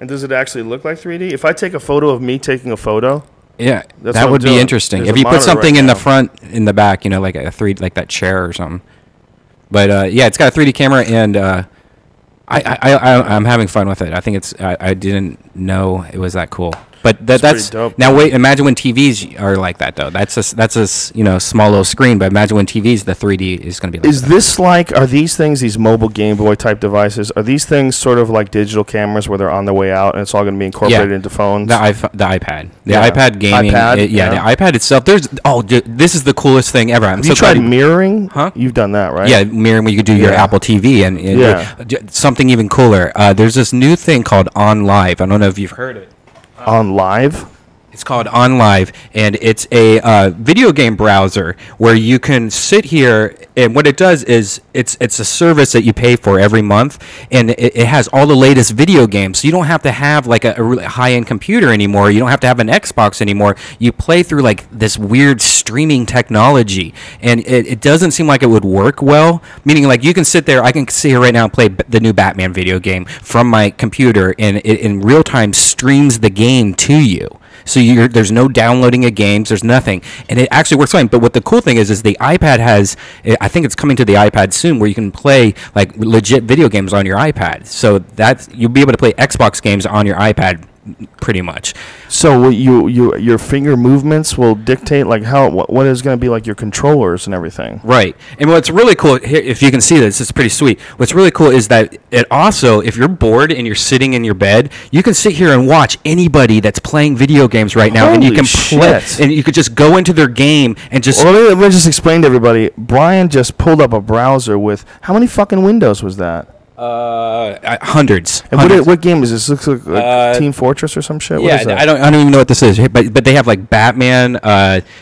Speaker 3: does it actually look like 3D? If I take a photo of me taking a photo,
Speaker 4: yeah,
Speaker 3: that's
Speaker 4: that
Speaker 3: what
Speaker 4: would
Speaker 3: I'm doing.
Speaker 4: be interesting.
Speaker 3: There's
Speaker 4: If
Speaker 3: a
Speaker 4: you put
Speaker 3: monitor
Speaker 4: something
Speaker 3: right
Speaker 4: in
Speaker 3: now.
Speaker 4: the front, in the back, like like that chair or something. But yeah, it's got a 3D camera, and I'm having fun with it. I think I didn't know it was that cool. But that's
Speaker 3: dope.
Speaker 4: Now wait, imagine when TVs are like that though. That's a small little screen, but imagine when TVs the 3D is going to be like
Speaker 3: Is
Speaker 4: that.
Speaker 3: this like, are these things, these mobile Game Boy type devices, are these things sort of like digital cameras where they're on their way out and it's all going to be incorporated into phones?
Speaker 4: The iPad. The
Speaker 3: Yeah.
Speaker 4: iPad gaming.
Speaker 3: iPad?
Speaker 4: Yeah, the iPad itself. This is the coolest thing ever.
Speaker 3: Have you tried mirroring?
Speaker 4: Huh?
Speaker 3: You've done that, right?
Speaker 4: Yeah, mirroring where you could do your
Speaker 3: Yeah.
Speaker 4: Apple TV and something even cooler. There's this new thing called On Live. I don't know if you've heard it.
Speaker 3: On Live?
Speaker 4: It's called On Live, and it's a video game browser where you can sit here, and what it does is it's a service that you pay for every month, and it has all the latest video games. So you don't have to have like a really high-end computer anymore. You don't have to have an Xbox anymore. You play through like this weird streaming technology, and it doesn't seem like it would work well, meaning like you can sit there, I can sit here right now and play the new Batman video game from my computer, and it in real time streams the game to you. So there's no downloading of games, there's nothing, and it actually works fine. But what the cool thing is the iPad has, I think it's coming to the iPad soon, where you can play like legit video games on your iPad. So you'll be able to play Xbox games on your iPad, pretty much.
Speaker 3: So your finger movements will dictate like what is going to be like your controllers and everything.
Speaker 4: Right. And what's really cool here, if you can see this, it's pretty sweet. What's really cool is that it also, if you're bored and you're sitting in your bed, you can sit here and watch anybody that's playing video games right now, and you can play, and you could just go into their game and just.
Speaker 3: Well, let me just explain to everybody. Brian just pulled up a browser with how many fucking windows was that?
Speaker 4: Hundreds.
Speaker 3: And
Speaker 4: hundreds.
Speaker 3: what game is this? Looks like Team Fortress or some shit. What
Speaker 4: Yeah,
Speaker 3: is that?
Speaker 4: I don't even know what this is. But they have like Batman.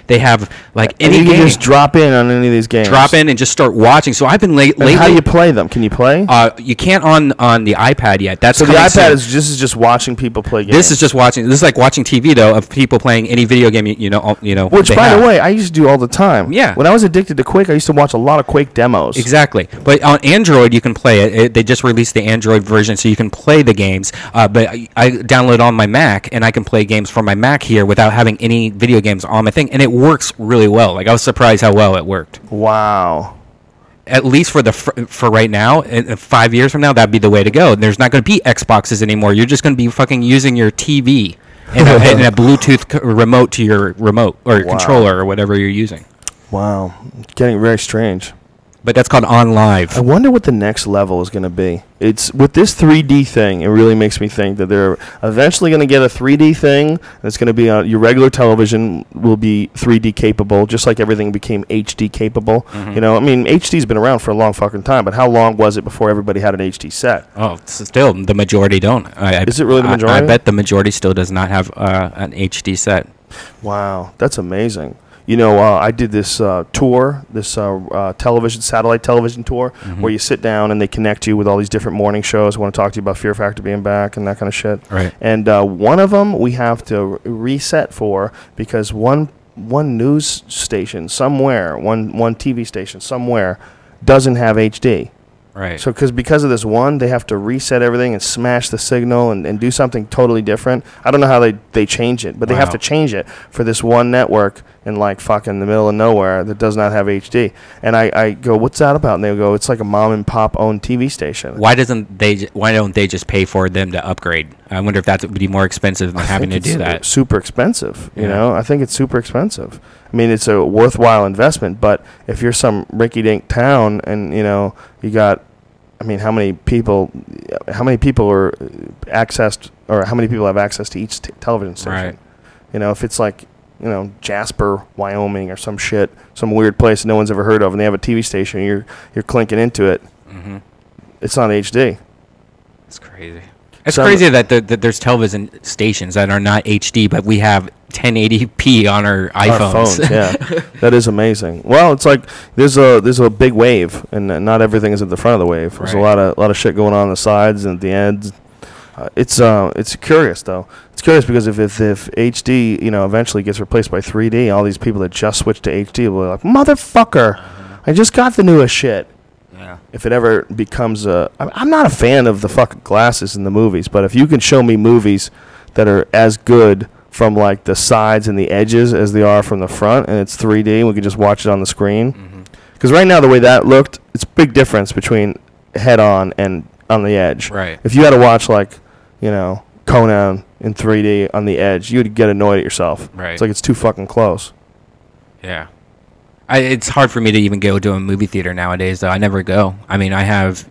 Speaker 4: They have like any
Speaker 3: you
Speaker 4: game.
Speaker 3: can just drop in on any of these games.
Speaker 4: Drop in and just start watching. So I've been lately.
Speaker 3: How do you play them? Can you play?
Speaker 4: You can't on the iPad yet. That's
Speaker 3: So the
Speaker 4: coming
Speaker 3: iPad
Speaker 4: soon.
Speaker 3: is just watching people play games.
Speaker 4: This is just watching. This is like watching TV though, of people playing any video game. You know.
Speaker 3: Which,
Speaker 4: they
Speaker 3: by
Speaker 4: have.
Speaker 3: the way, I used to do all the time.
Speaker 4: Yeah.
Speaker 3: When I was addicted to Quake, I used to watch a lot of Quake demos.
Speaker 4: Exactly. But on Android, you can play it. They just released the Android version, so you can play the games. But I download on my Mac, and I can play games from my Mac here without having any video games on my thing, and it works really well. Like I was surprised how well it worked.
Speaker 3: Wow.
Speaker 4: At least for right now, 5 years from now, that'd be the way to go. There's not going to be Xboxes anymore. You're just going to be fucking using your TV and a Bluetooth remote to your remote or your controller or whatever you're using.
Speaker 3: Wow. Getting very strange.
Speaker 4: But that's called On Live.
Speaker 3: I wonder what the next level is going to be. It's with this 3D thing. It really makes me think that they're eventually going to get a 3D thing. And it's going to be your regular television will be 3D capable, just like everything became HD capable.
Speaker 4: Mm-hmm.
Speaker 3: You know, I mean, HD's been around for a long fucking time, but how long was it before everybody had an HD set?
Speaker 4: Oh, still the majority don't.
Speaker 3: Is it really the majority?
Speaker 4: I bet the majority still does not have an HD set.
Speaker 3: Wow, that's amazing. You know, I did this tour, this satellite television tour, where you sit down and they connect you with all these different morning shows. I want to talk to you about Fear Factor being back and that kind of shit.
Speaker 4: Right.
Speaker 3: And one of them we have to reset for because one news station somewhere, one TV station somewhere, doesn't have HD.
Speaker 4: Right.
Speaker 3: So because of this one, they have to reset everything and smash the signal and do something totally different. I don't know how they change it, but they have to change it for this one network in like fucking the middle of nowhere that does not have HD. And I go, what's that about? And they go, it's like a mom and pop owned TV station.
Speaker 4: Why don't they just pay for them to upgrade? I wonder if that would be more expensive than having to do that.
Speaker 3: Super expensive. You know, I think it's super expensive. I mean, it's a worthwhile investment, but if you're some rinky-dink town and you know you got, I mean, how many people are accessed, or how many people have access to each television station?
Speaker 4: Right.
Speaker 3: You know, if it's like, you know, Jasper, Wyoming, or some shit, some weird place no one's ever heard of, and they have a TV station, and you're clinking into it. Mm-hmm. It's not HD.
Speaker 4: It's crazy. It's crazy that there's television stations that are not HD, but we have 1080p on our iPhones.
Speaker 3: Yeah, that is amazing. Well, it's like there's a big wave, and not everything is at the front of the wave. There's a lot of shit going on the sides and at the ends. It's curious though. It's curious because if HD, you know, eventually gets replaced by 3D, all these people that just switched to HD will be like, motherfucker, I just got the newest shit.
Speaker 4: Yeah.
Speaker 3: If it ever becomes I'm not a fan of the fucking glasses in the movies, but if you can show me movies that are as good from like the sides and the edges as they are from the front, and it's 3D, and we can just watch it on the screen. Because right now, the way that looked, it's a big difference between head on and on the edge.
Speaker 4: Right.
Speaker 3: If you had to watch like, you know, Conan in 3D on the edge, you'd get annoyed at yourself.
Speaker 4: Right.
Speaker 3: It's like it's too fucking close.
Speaker 4: Yeah. It's hard for me to even go to a movie theater nowadays, though. I never go. I mean, I have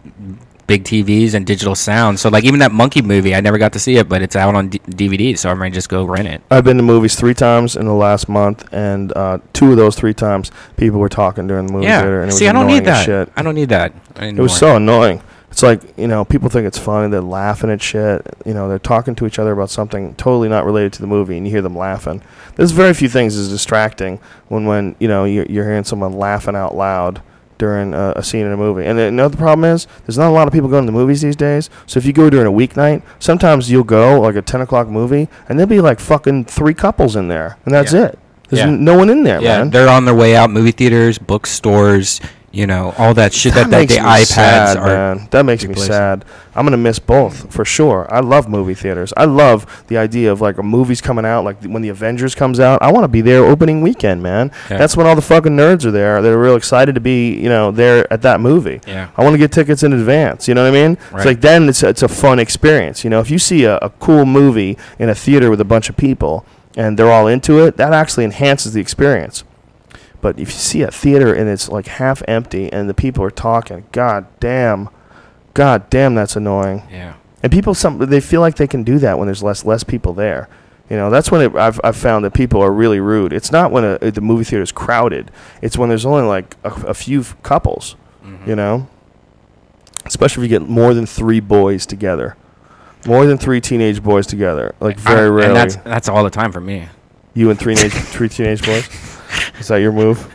Speaker 4: big TVs and digital sound. So, like, even that Monkey movie, I never got to see it, but it's out on DVD, so I might just go rent it.
Speaker 3: I've been to movies 3 times in the last month, and 2 of those 3 times, people were talking during the movie theater, and it was
Speaker 4: I don't
Speaker 3: annoying
Speaker 4: need that.
Speaker 3: as shit.
Speaker 4: I don't need that anymore.
Speaker 3: It was so annoying. It's like, you know, people think it's funny. They're laughing at shit. You know, they're talking to each other about something totally not related to the movie, and you hear them laughing. There's very few things as distracting when you know, you're hearing someone laughing out loud during a scene in a movie. And you know what the problem is? There's not a lot of people going to the movies these days. So if you go during a weeknight, sometimes you'll go, like a 10 o'clock movie, and there'll be like fucking 3 couples in there, and that's it. There's no one in there, man.
Speaker 4: They're on their way out. Movie theaters, bookstores, you know, all that shit that the iPads
Speaker 3: sad,
Speaker 4: are.
Speaker 3: Man. That makes me sad. I'm going to miss both, for sure. I love movie theaters. I love the idea of, like, a movie's coming out, like when the Avengers comes out. I want to be there opening weekend, man. Yeah. That's when all the fucking nerds are there. They're real excited to be, you know, there at that movie.
Speaker 4: Yeah.
Speaker 3: I want to get tickets in advance. You know what I mean? Right. It's like then it's a fun experience. You know, if you see a cool movie in a theater with a bunch of people and they're all into it, that actually enhances the experience. But if you see a theater and it's like half empty and the people are talking, god damn, that's annoying.
Speaker 4: Yeah.
Speaker 3: And people, they feel like they can do that when there's less people there. You know, that's when I've found that people are really rude. It's not when the movie theater is crowded. It's when there's only like a few couples. Mm-hmm. You know. especially if you get more than 3 boys together, more than 3 teenage boys together. Like very rarely.
Speaker 4: And that's all the time for me.
Speaker 3: You and 3 teenage boys. Is that your move?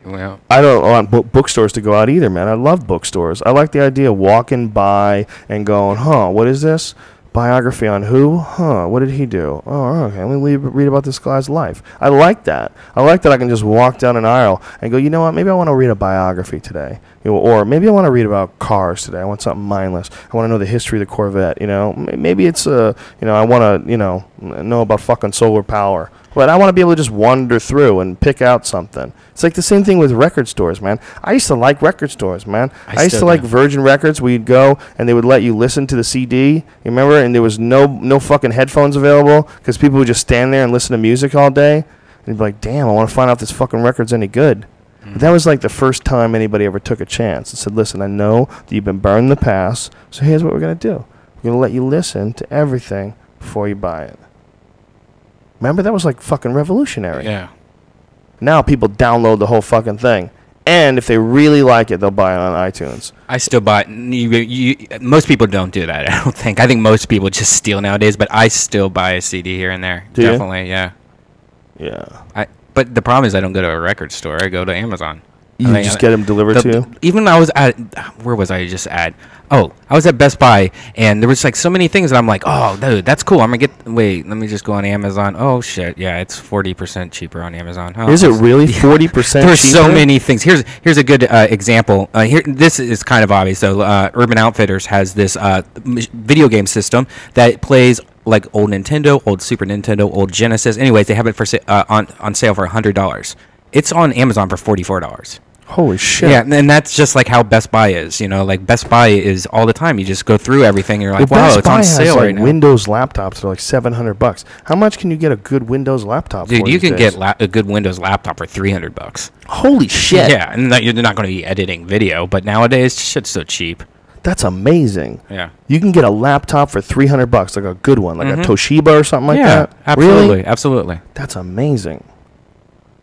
Speaker 4: Well,
Speaker 3: I don't want bookstores to go out either, man. I love bookstores. I like the idea of walking by and going, what is this? Biography on who? What did he do? Oh, okay. Let me read about this guy's life. I like that. I like that I can just walk down an aisle and go, you know what? Maybe I want to read a biography today. Or maybe I want to read about cars today. I want something mindless. I want to know the history of the Corvette. Maybe it's, I want to, know about fucking solar power. But I want to be able to just wander through and pick out something. It's like the same thing with record stores, man. I used to like record stores, man. I used to like Virgin Records. We'd go and they would let you listen to the CD. You remember? And there was no fucking headphones available because people would just stand there and listen to music all day. And you'd be like, damn, I want to find out if this fucking record's any good. But that was like the first time anybody ever took a chance and said, listen, I know that you've been burned in the past, so here's what we're going to do. We're going to let you listen to everything before you buy it. Remember? That was like fucking revolutionary.
Speaker 4: Yeah.
Speaker 3: Now people download the whole fucking thing. And if they really like it, they'll buy it on iTunes.
Speaker 4: I still buy it. Most people don't do that, I don't think. I think most people just steal nowadays, but I still buy a CD here and there.
Speaker 3: Do you?
Speaker 4: Definitely, yeah.
Speaker 3: Yeah.
Speaker 4: But the problem is I don't go to a record store. I go to Amazon.
Speaker 3: You just get them delivered to you?
Speaker 4: Even when I was at, where was I just at? Oh, I was at Best Buy, and there was like so many things that I'm like, oh, dude, that's cool. I'm going to wait, let me just go on Amazon. Oh, shit, yeah, it's 40% cheaper on Amazon. Oh,
Speaker 3: is it really 40% cheaper?
Speaker 4: There's so many things. Here's a good example. This is kind of obvious. So Urban Outfitters has this video game system that plays like old Nintendo, old Super Nintendo, old Genesis. Anyways, they have it for on sale for $100. It's on Amazon for $44.
Speaker 3: Holy shit.
Speaker 4: Yeah, and that's just like how Best Buy is. Like Best Buy is all the time. You just go through everything and you're like, wow, it's on sale right now.
Speaker 3: Windows laptops are like $700. How much can you get a good Windows laptop for?
Speaker 4: Dude, you can get a good Windows laptop for $300.
Speaker 3: Holy shit.
Speaker 4: Yeah, and you're not going to be editing video, but nowadays shit's so cheap.
Speaker 3: That's amazing.
Speaker 4: Yeah.
Speaker 3: You can get a laptop for $300, like a good one, like a Toshiba or something like that.
Speaker 4: Yeah, absolutely.
Speaker 3: Really?
Speaker 4: Absolutely.
Speaker 3: That's amazing.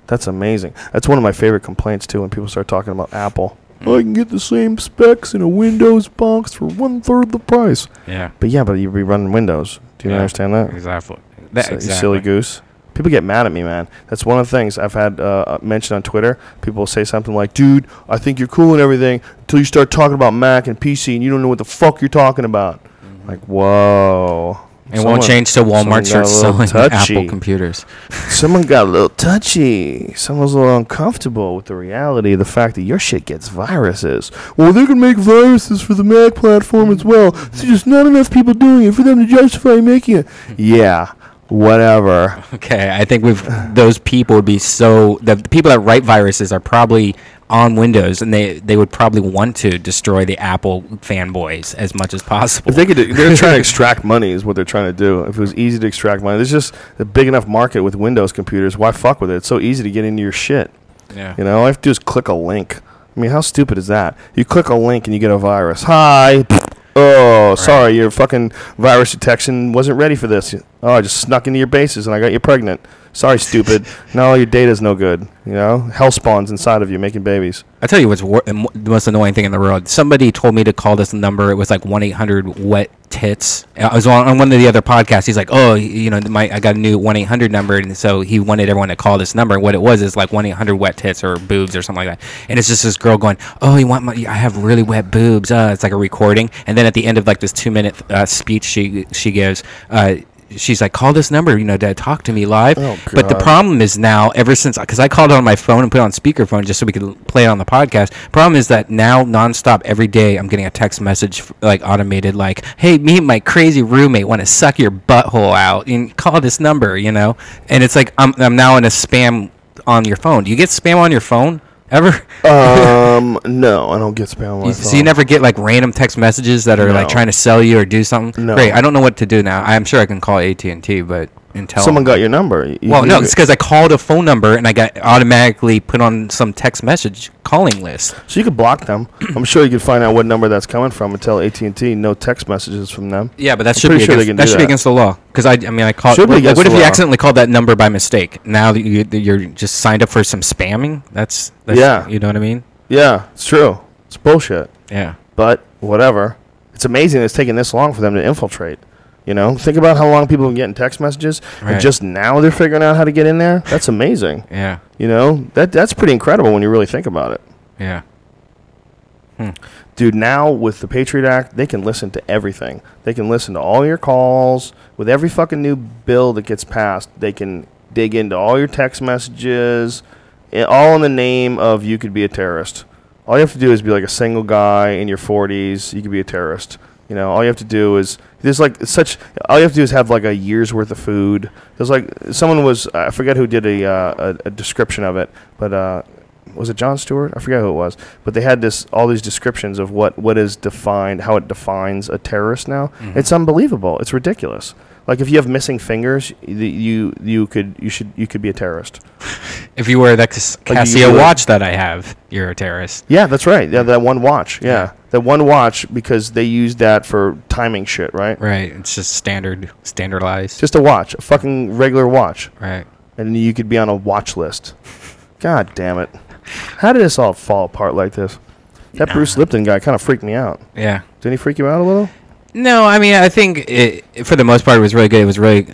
Speaker 3: That's amazing. That's one of my favorite complaints, too, when people start talking about Apple. I can get the same specs in a Windows box for 1/3 the price.
Speaker 4: Yeah.
Speaker 3: But you'd be running Windows. Do you understand that?
Speaker 4: Exactly.
Speaker 3: You silly goose. People get mad at me, man. That's one of the things I've had mentioned on Twitter. People will say something like, dude, I think you're cool and everything until you start talking about Mac and PC and you don't know what the fuck you're talking about. Like, whoa.
Speaker 4: It won't change till Walmart starts selling Apple computers.
Speaker 3: Someone got a little touchy. Someone's a little uncomfortable with the reality of the fact that your shit gets viruses. Well, they can make viruses for the Mac platform as well. There's just not enough people doing it for them to justify making it. Yeah. Whatever.
Speaker 4: Okay, I think those people would be the people that write viruses are probably on Windows, and they would probably want to destroy the Apple fanboys as much as possible.
Speaker 3: If they could, they're trying to extract money is what they're trying to do. If it was easy to extract money, there's just a big enough market with Windows computers. Why fuck with it? It's so easy to get into your shit.
Speaker 4: Yeah.
Speaker 3: All I have to do is click a link. I mean, how stupid is that? You click a link and you get a virus. Hi. Oh, sorry, your fucking virus detection wasn't ready for this. Oh, I just snuck into your bases and I got you pregnant. Sorry, stupid. Now all your data's no good. Hell spawns inside of you making babies.
Speaker 4: I tell you what's the most annoying thing in the world. Somebody told me to call this number. It was like 1-800-WET-TITS. I was on one of the other podcasts. He's like, oh, I got a new 1-800 number, and so he wanted everyone to call this number. And what it was is like 1-800-WET-TITS or boobs or something like that. And it's just this girl going, oh, I have really wet boobs. It's like a recording. And then at the end of like this 2-minute speech she gives, she's like, call this number, to talk to me live. Oh, but the problem is now, ever since, because I called it on my phone and put it on speakerphone just so we could play it on the podcast. Problem is that now, nonstop, every day, I'm getting a text message, like automated, like, hey, me and my crazy roommate want to suck your butthole out, and call this number, And it's like, I'm now in a spam on your phone. Do you get spam on your phone? Ever?
Speaker 3: No, I don't get spam on my phone.
Speaker 4: So you never get like random text messages that are like trying to sell you or do something?
Speaker 3: No.
Speaker 4: Great. I don't know what to do now. I'm sure I can call AT&T, but until
Speaker 3: someone got your number.
Speaker 4: No, it's because I called a phone number and I got automatically put on some text message calling list.
Speaker 3: So you could block them. I'm sure you could find out what number that's coming from and tell AT&T no text messages from them.
Speaker 4: Yeah, but that should be against the law. Because I called. What if you accidentally called that number by mistake? Now that you're just signed up for some spamming. That's
Speaker 3: yeah.
Speaker 4: You know what I mean?
Speaker 3: Yeah, it's true. It's bullshit.
Speaker 4: Yeah.
Speaker 3: But whatever. It's amazing it's taken this long for them to infiltrate. You know, think about how long people have been getting text messages, and just now they're figuring out how to get in there. That's amazing.
Speaker 4: Yeah.
Speaker 3: You know, that's pretty incredible when you really think about it.
Speaker 4: Yeah.
Speaker 3: Dude, now with the Patriot Act, they can listen to everything. They can listen to all your calls. With every fucking new bill that gets passed, they can dig into all your text messages, all in the name of you could be a terrorist. All you have to do is be like a single guy in your 40s. You could be a terrorist. You know, all you have to do is all you have to do is have like a year's worth of food. There's like someone was, I forget who did a description of it, but was it Jon Stewart? I forget who it was. But they had all these descriptions of what is defined, how it defines a terrorist now. Mm-hmm. It's unbelievable. It's ridiculous. Like if you have missing fingers, you could be a terrorist.
Speaker 4: If you wear that Casio watch that I have, you're a terrorist.
Speaker 3: Yeah, that's right. Yeah, that one watch. Yeah. That one watch, because they use that for timing shit, right?
Speaker 4: Right. It's just standardized.
Speaker 3: Just a watch, a fucking regular watch.
Speaker 4: Right.
Speaker 3: And you could be on a watch list. God damn it. How did this all fall apart like this? That Bruce Lipton guy kind of freaked me out.
Speaker 4: Yeah.
Speaker 3: Didn't he freak you out a little?
Speaker 4: No, I mean, I think for the most part, it was really good. It was really,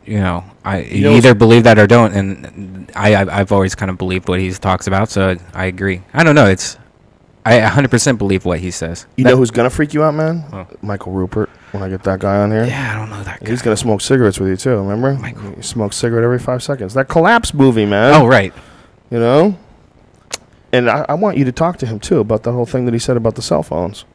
Speaker 4: you either believe that or don't, and I've always kind of believed what he talks about, so I agree. I don't know. I 100% believe what he says.
Speaker 3: You know who's gonna freak you out, man?
Speaker 4: Oh.
Speaker 3: Michael Rupert. When I get that guy on here.
Speaker 4: Yeah, I don't know that guy.
Speaker 3: He's gonna smoke cigarettes with you too. Remember? He smokes cigarette every 5 seconds. That Collapse movie, man.
Speaker 4: Oh, right.
Speaker 3: You know. And I want you to talk to him too about the whole thing that he said about the cell phones.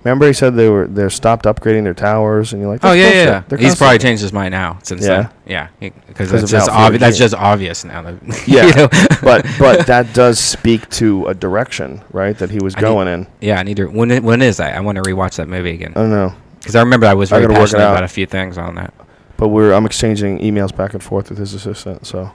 Speaker 3: Remember, he said they're stopped upgrading their towers, and you're like,
Speaker 4: oh yeah. He's probably changed his mind now since then. Yeah, because that's just obvious. That's just obvious now.
Speaker 3: Yeah, you know? but that does speak to a direction, right? That he was going in.
Speaker 4: Yeah, I need to. When is that? I want to rewatch that movie again.
Speaker 3: I don't know,
Speaker 4: because I remember I was very passionate about a few things on that.
Speaker 3: But I'm exchanging emails back and forth with his assistant, so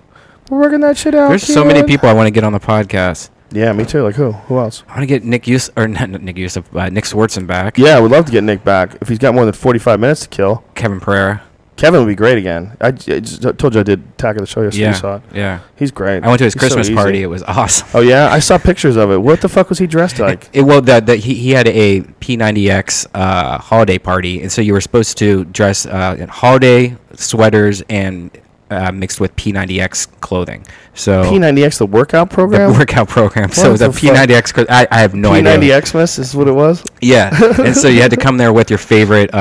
Speaker 3: we're working that shit out.
Speaker 4: There's so many people I want to get on the podcast.
Speaker 3: Yeah, me too. Like who? Who else?
Speaker 4: I want to get Nick Swartzen back.
Speaker 3: Yeah, we'd love to get Nick back. If he's got more than 45 minutes to kill.
Speaker 4: Kevin Pereira.
Speaker 3: Kevin would be great again. I just told you I did Attack of the Show yesterday. You saw it.
Speaker 4: Yeah.
Speaker 3: He's great.
Speaker 4: I went to his Christmas party. It was awesome.
Speaker 3: Oh, yeah? I saw pictures of it. What the fuck was he dressed like?
Speaker 4: He had a P90X holiday party, and so you were supposed to dress in holiday sweaters and mixed with P90X clothing. So
Speaker 3: P90X, the workout program?
Speaker 4: The workout program. So it was a P90X. I have no idea.
Speaker 3: P90Xmas is what it was?
Speaker 4: Yeah. And so you had to come there with your favorite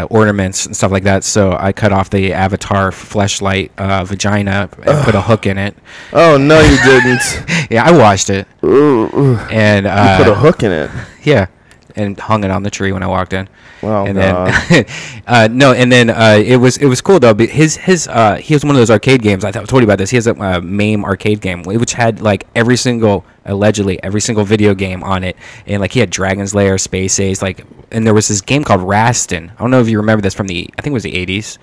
Speaker 4: ornaments and stuff like that. So I cut off the Avatar fleshlight vagina and put a hook in it.
Speaker 3: Oh, no, you didn't.
Speaker 4: Yeah, I washed it.
Speaker 3: Ooh.
Speaker 4: And
Speaker 3: you put a hook in it?
Speaker 4: Yeah. And hung it on the tree when I walked in.
Speaker 3: Oh,
Speaker 4: and
Speaker 3: God.
Speaker 4: then it was cool though. But he was one of those arcade games. I told you about this. He has a MAME arcade game which had like allegedly every single video game on it, and like he had Dragon's Lair, Space Ace, and there was this game called Rastin. I don't know if you remember this from I think it was the 80s.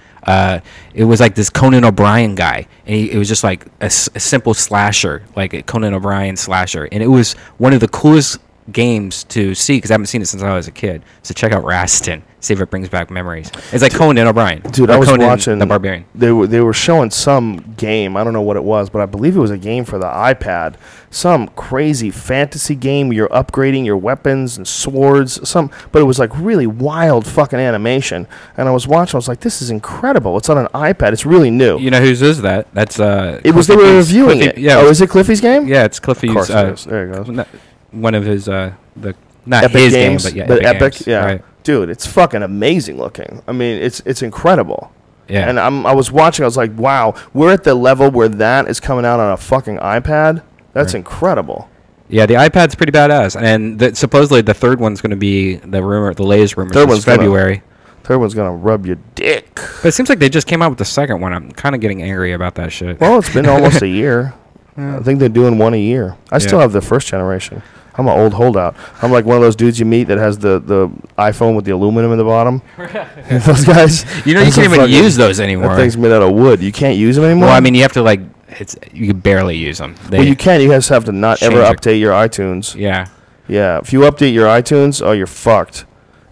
Speaker 4: It was like this Conan O'Brien guy, and it was just like a simple slasher, like a Conan O'Brien slasher, and it was one of the coolest games to see because I haven't seen it since I was a kid. So check out Rastin. See if it brings back memories. It's like Conan O'Brien.
Speaker 3: Dude, I was
Speaker 4: Conan
Speaker 3: watching
Speaker 4: the Barbarian.
Speaker 3: They were showing some game. I don't know what it was, but I believe it was a game for the iPad. Some crazy fantasy game where you're upgrading your weapons and swords. But it was like really wild fucking animation. And I was watching. I was like, this is incredible. It's on an iPad. It's really new.
Speaker 4: You know whose is that? That's
Speaker 3: It was they were reviewing it.
Speaker 4: Yeah.
Speaker 3: Oh, is it Cliffy's game?
Speaker 4: Yeah, it's Cliffy's.
Speaker 3: Of course it is. There it goes.
Speaker 4: One of his not
Speaker 3: Epic
Speaker 4: his
Speaker 3: games,
Speaker 4: game, but yeah,
Speaker 3: but Epic
Speaker 4: games.
Speaker 3: yeah.
Speaker 4: Right.
Speaker 3: Dude, it's fucking amazing looking. I mean, it's incredible.
Speaker 4: Yeah.
Speaker 3: And I was watching. I was like, wow, we're at the level where that is coming out on a fucking iPad. That's incredible.
Speaker 4: Yeah, the iPad's pretty badass, and supposedly the third one's going to be the latest rumor.
Speaker 3: Third one's
Speaker 4: February.
Speaker 3: Third one's gonna rub your dick.
Speaker 4: But it seems like they just came out with the second one. I'm kind of getting angry about that shit.
Speaker 3: Well, it's been almost a year. I think they're doing one a year. I still have the first generation. I'm an old holdout. I'm like one of those dudes you meet that has the iPhone with the aluminum in the bottom. Those guys.
Speaker 4: You know, you can't even use those anymore.
Speaker 3: That thing's made out of wood. You can't use them anymore?
Speaker 4: Well, I mean, you have to, you can barely use them.
Speaker 3: Well, you can. You just have to not ever update your iTunes.
Speaker 4: Yeah.
Speaker 3: Yeah. If you update your iTunes, oh, you're fucked.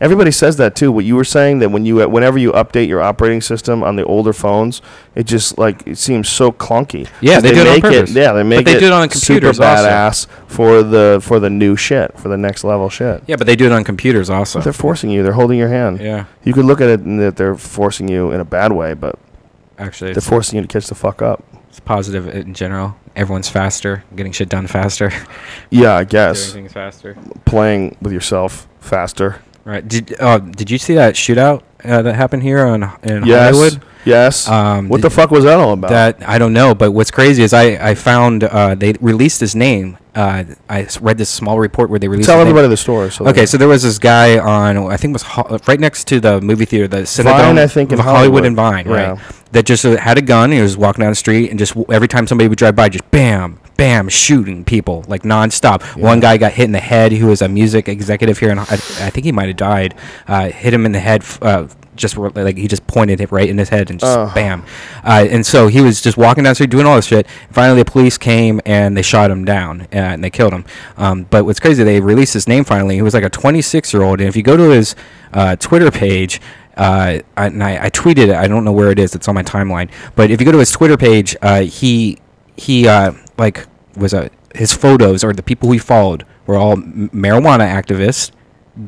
Speaker 3: Everybody says that too. What you were saying, that whenever you update your operating system on the older phones, it just like it seems so clunky.
Speaker 4: Yeah, they do it on purpose.
Speaker 3: They make
Speaker 4: they
Speaker 3: it
Speaker 4: do it on computers
Speaker 3: super badass for the new shit, for the next level shit.
Speaker 4: Yeah, but they do it on computers also.
Speaker 3: But they're forcing you. They're holding your hand.
Speaker 4: Yeah.
Speaker 3: You could look at it and that they're forcing you in a bad way, but
Speaker 4: actually
Speaker 3: they're forcing you to catch the fuck up.
Speaker 4: It's positive in general. Everyone's faster, getting shit done faster.
Speaker 3: Yeah, I guess.
Speaker 4: Doing things faster.
Speaker 3: Playing with yourself faster.
Speaker 4: Right. Did you see that shootout that happened here in Hollywood?
Speaker 3: Yes. What the fuck was that all about?
Speaker 4: That I don't know, but what's crazy is I found they released his name. I read this small report where they released.
Speaker 3: Tell
Speaker 4: his
Speaker 3: everybody
Speaker 4: name.
Speaker 3: the story.
Speaker 4: So there was this guy on, I think it was right next to the movie theater, the Citadel,
Speaker 3: Vine, I think, in
Speaker 4: Hollywood and Vine,
Speaker 3: yeah.
Speaker 4: right? That just had a gun. He was walking down the street, and just every time somebody would drive by, just bam, bam, shooting people like nonstop. Yeah. One guy got hit in the head. Who was a music executive here, and I think he might have died. Hit him in the head. Just like he just pointed it right in his head and just bam. And so he was just walking down the street doing all this shit. Finally, the police came and they shot him down and they killed him. But what's crazy, they released his name finally. He was like a 26-year-old, and if you go to his Twitter page. I tweeted it. I don't know where it is. It's on my timeline. But if you go to his Twitter page, he like was his photos or the people who he followed were all marijuana activists,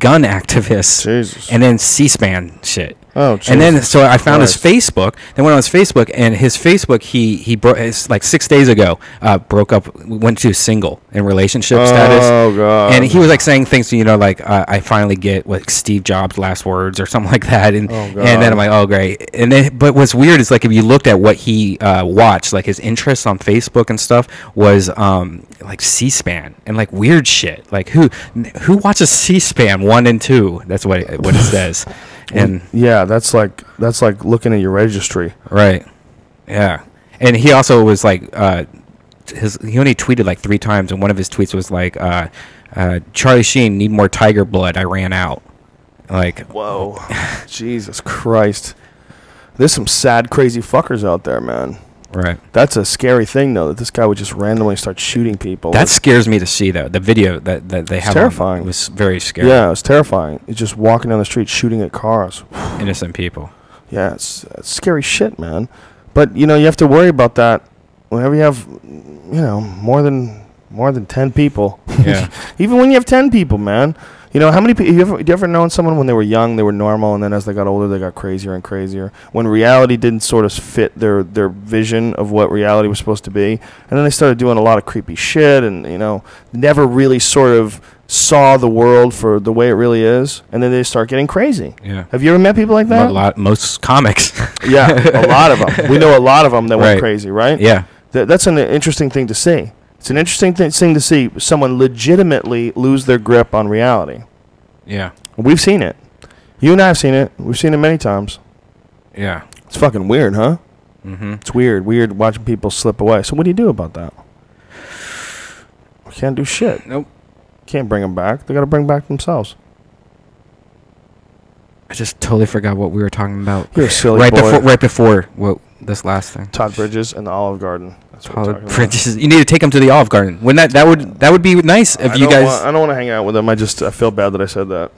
Speaker 4: gun activists,
Speaker 3: Jesus.
Speaker 4: And then C-SPAN shit.
Speaker 3: Oh, Jesus.
Speaker 4: And then so I found his Facebook. Then went on his Facebook, and his Facebook he broke like 6 days ago. Broke up, went to single in relationship status.
Speaker 3: Oh God!
Speaker 4: And he was like saying things, like I finally get what Steve Jobs' last words or something like that. And and then I'm like, oh great. And then but what's weird is like if you looked at what he watched, like his interests on Facebook and stuff was like C-SPAN and like weird shit. Like who watches C-SPAN 1 and 2? That's what it says. And
Speaker 3: yeah, that's like looking at your registry,
Speaker 4: right? Yeah, and he also was like, he only tweeted like 3 times, and one of his tweets was like, "Charlie Sheen, need more tiger blood. I ran out." Like,
Speaker 3: whoa, Jesus Christ! There's some sad, crazy fuckers out there, man.
Speaker 4: Right.
Speaker 3: That's a scary thing, though, that this guy would just randomly start shooting people.
Speaker 4: That scares me to see, though. The video that they have
Speaker 3: terrifying.
Speaker 4: Was very scary.
Speaker 3: Yeah, it was terrifying. It's just walking down the street shooting at cars.
Speaker 4: Innocent people.
Speaker 3: Yeah, it's scary shit, man. But, you have to worry about that whenever you have, more than 10 people.
Speaker 4: Yeah.
Speaker 3: Even when you have 10 people, man. How many people, you ever known someone when they were young, they were normal, and then as they got older, they got crazier and crazier? When reality didn't sort of fit their vision of what reality was supposed to be, and then they started doing a lot of creepy shit, and, never really sort of saw the world for the way it really is, and then they start getting crazy.
Speaker 4: Yeah.
Speaker 3: Have you ever met people like that?
Speaker 4: Most comics.
Speaker 3: Yeah, a lot of them. We know a lot of them that went
Speaker 4: Right.
Speaker 3: crazy, right?
Speaker 4: Yeah.
Speaker 3: That's an interesting thing to see. It's an interesting thing to see someone legitimately lose their grip on reality.
Speaker 4: Yeah.
Speaker 3: We've seen it. You and I have seen it. We've seen it many times.
Speaker 4: Yeah.
Speaker 3: It's fucking weird, huh?
Speaker 4: Mm-hmm.
Speaker 3: It's weird watching people slip away. So what do you do about that? We can't do shit.
Speaker 4: Nope.
Speaker 3: Can't bring them back. They got to bring back themselves.
Speaker 4: I just totally forgot what we were talking about.
Speaker 3: You're a silly boy.
Speaker 4: Right before what this last thing.
Speaker 3: Todd Bridges and the Olive Garden. That's what we're talking about.
Speaker 4: Bridges. You need to take him to the Olive Garden. Wouldn't that would be nice if you guys.
Speaker 3: I don't want to hang out with him. I feel bad that I said that.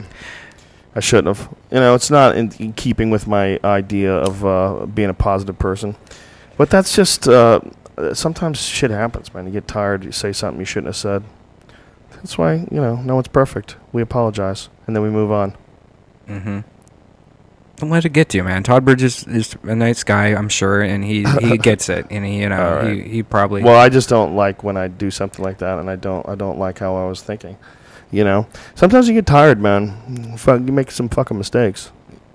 Speaker 3: I shouldn't have. It's not in keeping with my idea of being a positive person. But that's just sometimes shit happens, man. You get tired. You say something you shouldn't have said. That's why no one's perfect. We apologize and then we move on.
Speaker 4: Mm-hmm. Don't let it get to you, man. Todd Bridges is a nice guy, I'm sure, and he gets it, and he probably.
Speaker 3: Well, I just don't like when I do something like that, and I don't like how I was thinking. Sometimes you get tired, man. You make some fucking mistakes.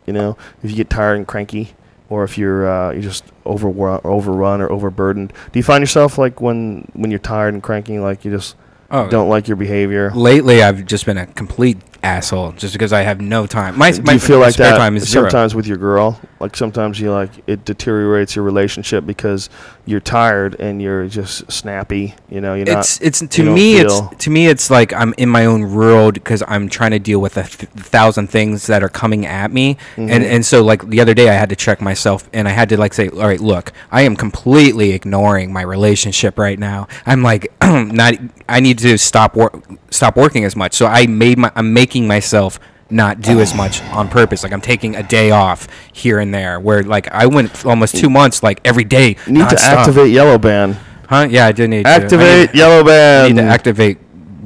Speaker 3: If you get tired and cranky, or if you're just overrun or overburdened. Do you find yourself like when you're tired and cranky, like you just don't like your behavior?
Speaker 4: Lately, I've just been a complete asshole just because I have no time.
Speaker 3: Do you feel like
Speaker 4: spare
Speaker 3: that
Speaker 4: time is zero.
Speaker 3: sometimes with your girl? Like sometimes it deteriorates your relationship because you're tired and you're just snappy. To
Speaker 4: me it's like I'm in my own world because I'm trying to deal with 1,000 things that are coming at me, and so like the other day I had to check myself and I had to like say, all right, look, I am completely ignoring my relationship right now. I'm like I need to stop working as much. So I'm making myself not do as much on purpose. Like I'm taking a day off here and there. Where like I went almost 2 months, like every day.
Speaker 3: You need to activate Yellow Band.
Speaker 4: Huh? Yeah, I do need
Speaker 3: activate
Speaker 4: to.
Speaker 3: Yellow Band.
Speaker 4: I need to activate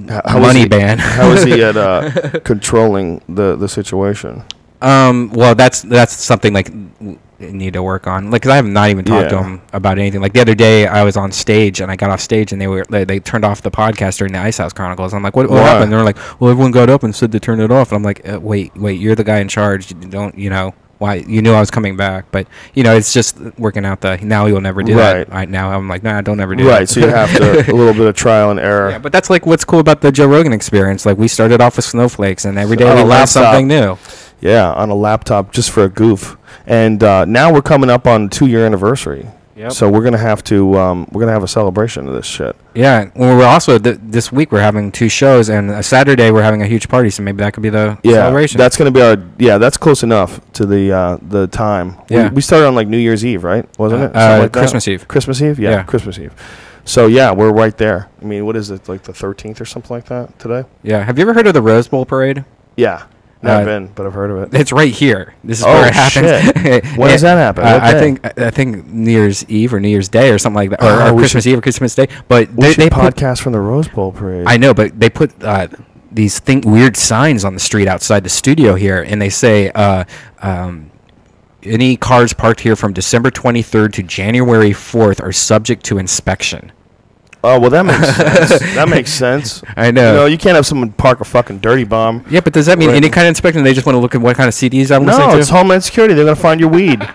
Speaker 3: how
Speaker 4: Money
Speaker 3: he,
Speaker 4: Band.
Speaker 3: How is he at controlling the situation?
Speaker 4: Well, that's something like need to work on. Like, 'cause I have not even talked to him about anything. Like the other day, I was on stage and I got off stage and they turned off the podcast during the Ice House Chronicles. I'm like, what happened? They're like, well, everyone got up and said to turn it off. And I'm like, wait, you're the guy in charge. You don't, why? You knew I was coming back, but it's just working out. Now you'll never do that. Right now, I'm like, nah, don't ever do that.
Speaker 3: Right. So you have to a little bit of trial and error.
Speaker 4: Yeah, but that's like what's cool about the Joe Rogan experience. Like we started off with snowflakes, and every day we learn something new.
Speaker 3: Yeah, on a laptop just for a goof. And now we're coming up on 2-year anniversary. Yep. So we're gonna have a celebration of this shit. Yeah.
Speaker 4: Well, we're also this week we're having 2 shows, and a Saturday we're having a huge party. So maybe that could be the celebration.
Speaker 3: That's gonna be that's close enough to the time.
Speaker 4: Yeah.
Speaker 3: We started on like New Year's Eve, right? Wasn't it?
Speaker 4: Like Christmas Eve.
Speaker 3: Christmas Eve. Yeah. Christmas Eve. So we're right there. I mean, what is it, like the 13th or something like that today?
Speaker 4: Yeah. Have you ever heard of the Rose Bowl parade?
Speaker 3: Yeah. Never been, but I've heard of it.
Speaker 4: It's right here. This is where it happens.
Speaker 3: Shit. When does that happen?
Speaker 4: I think New Year's Eve or New Year's Day or something like that, or Christmas Eve or Christmas Day. But
Speaker 3: they podcast from the Rose Bowl parade.
Speaker 4: I know, but they put these weird signs on the street outside the studio here, and they say any cars parked here from December 23rd to January 4th are subject to inspection.
Speaker 3: Oh, well, that makes sense. That makes sense.
Speaker 4: I know.
Speaker 3: You can't have someone park a fucking dirty bomb.
Speaker 4: Yeah, but does that mean any kind of inspection? They just want to look at what kind of CDs I'm listening to?
Speaker 3: No, it's Homeland Security. They're going to find your weed.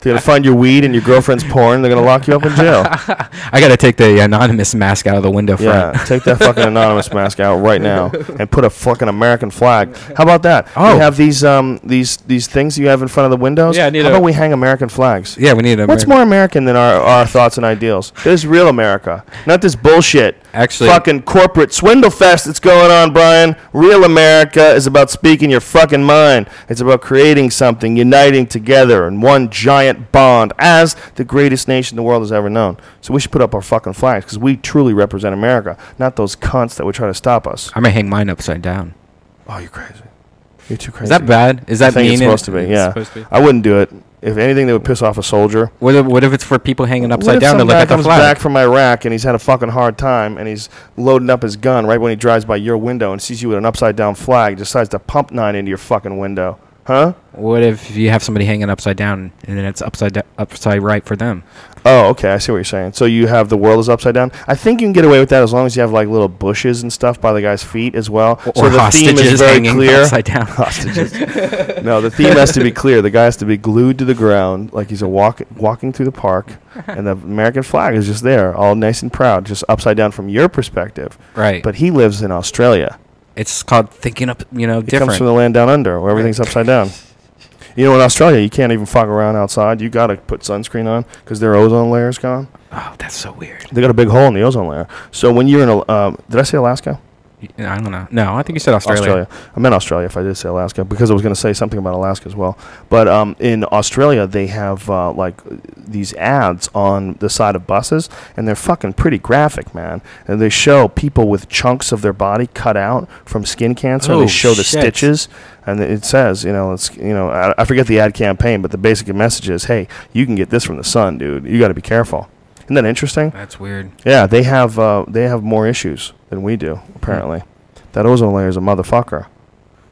Speaker 3: They're going to find your weed and your girlfriend's porn. They're going to lock you up in jail.
Speaker 4: I got to take the anonymous mask out of the window front.
Speaker 3: Yeah, take that fucking anonymous mask out right now and put a fucking American flag. How about that?
Speaker 4: Oh.
Speaker 3: We have these things you have in front of the windows.
Speaker 4: Yeah,
Speaker 3: how about we hang American flags?
Speaker 4: Yeah, we need
Speaker 3: What's more American than our thoughts and ideals? This is real America, not this bullshit.
Speaker 4: Actually,
Speaker 3: fucking corporate swindle fest that's going on, Brian. Real America is about speaking your fucking mind. It's about creating something, uniting together in one giant bond as the greatest nation the world has ever known. So we should put up our fucking flags because we truly represent America, not those cunts that would try to stop us.
Speaker 4: I may hang mine upside down.
Speaker 3: Oh, you're crazy. You're too crazy.
Speaker 4: Is that bad? Is that mean?
Speaker 3: It's supposed to be, yeah. I wouldn't do it. If anything, that would piss off a soldier.
Speaker 4: What if it's for people hanging upside down to look at the flag?
Speaker 3: What if some guy comes back from Iraq and he's had a fucking hard time and he's loading up his gun right when he drives by your window and sees you with an upside down flag, decides to pump 9 into your fucking window? Huh?
Speaker 4: What if you have somebody hanging upside down and then it's upside right for them?
Speaker 3: Oh, okay. I see what you're saying. So you have the world is upside down. I think you can get away with that as long as you have like little bushes and stuff by the guy's feet as well.
Speaker 4: Or
Speaker 3: the theme is very clear.
Speaker 4: Upside down.
Speaker 3: Hostages. No, the theme has to be clear. The guy has to be glued to the ground like he's walking through the park, and the American flag is just there, all nice and proud, just upside down from your perspective.
Speaker 4: Right.
Speaker 3: But he lives in Australia.
Speaker 4: It's called thinking up, different.
Speaker 3: He comes from the land down under, where everything's upside down. In Australia, you can't even fuck around outside. You got to put sunscreen on because their ozone layer's gone.
Speaker 4: Oh, that's so weird.
Speaker 3: They got a big hole in the ozone layer. So when you're in did I say Alaska?
Speaker 4: I don't know. No, I think you said Australia.
Speaker 3: I meant Australia if I did say Alaska because I was going to say something about Alaska as well. But in Australia, they have like these ads on the side of buses, and they're fucking pretty graphic, man. And they show people with chunks of their body cut out from skin cancer. And they show the stitches, and it says, I forget the ad campaign, but the basic message is, hey, you can get this from the sun, dude. You got to be careful. Isn't that interesting?
Speaker 4: That's weird.
Speaker 3: Yeah, they have more issues than we do, apparently. That ozone layer is a motherfucker.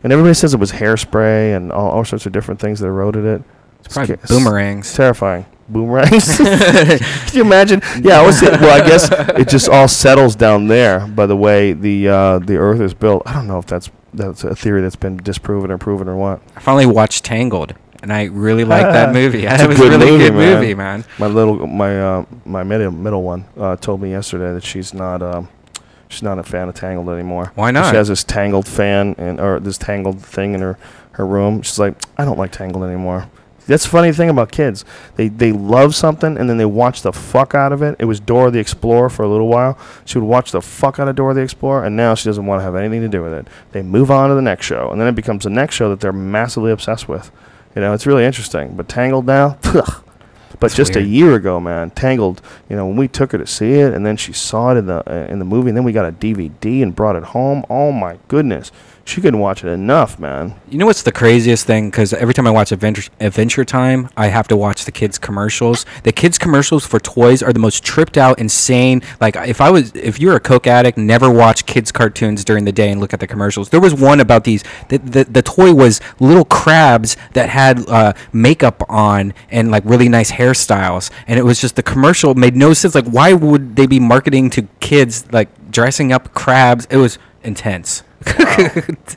Speaker 3: And everybody says it was hairspray and all sorts of different things that eroded it.
Speaker 4: It's probably boomerangs.
Speaker 3: It's terrifying. Boomerangs? Can you imagine? Yeah, I guess it just all settles down there by the way the Earth is built. I don't know if that's a theory that's been disproven or proven or what.
Speaker 4: I finally watched Tangled. And I really liked that movie. It was a really good movie, man.
Speaker 3: My middle one told me yesterday that she's not a fan of Tangled anymore.
Speaker 4: Why not?
Speaker 3: She has this Tangled fan or this Tangled thing in her room. She's like, I don't like Tangled anymore. That's the funny thing about kids. They love something and then they watch the fuck out of it. It was Dora the Explorer for a little while. She would watch the fuck out of Dora the Explorer, and now she doesn't want to have anything to do with it. They move on to the next show, and then it becomes the next show that they're massively obsessed with. It's really interesting. But Tangled now, ugh. But that's just weird. A year ago, man, Tangled, when we took her to see it, and then she saw it in the movie, and then we got a DVD and brought it home. Oh, my goodness. She couldn't watch it enough, man.
Speaker 4: You know what's the craziest thing? Because every time I watch Adventure Time, I have to watch the kids' commercials. The kids' commercials for toys are the most tripped out, insane. Like if you're a Coke addict, never watch kids' cartoons during the day and look at the commercials. There was one about these. The toy was little crabs that had makeup on and like really nice hairstyles, and it was just the commercial made no sense. Like, why would they be marketing to kids like dressing up crabs? It was intense.
Speaker 3: Wow.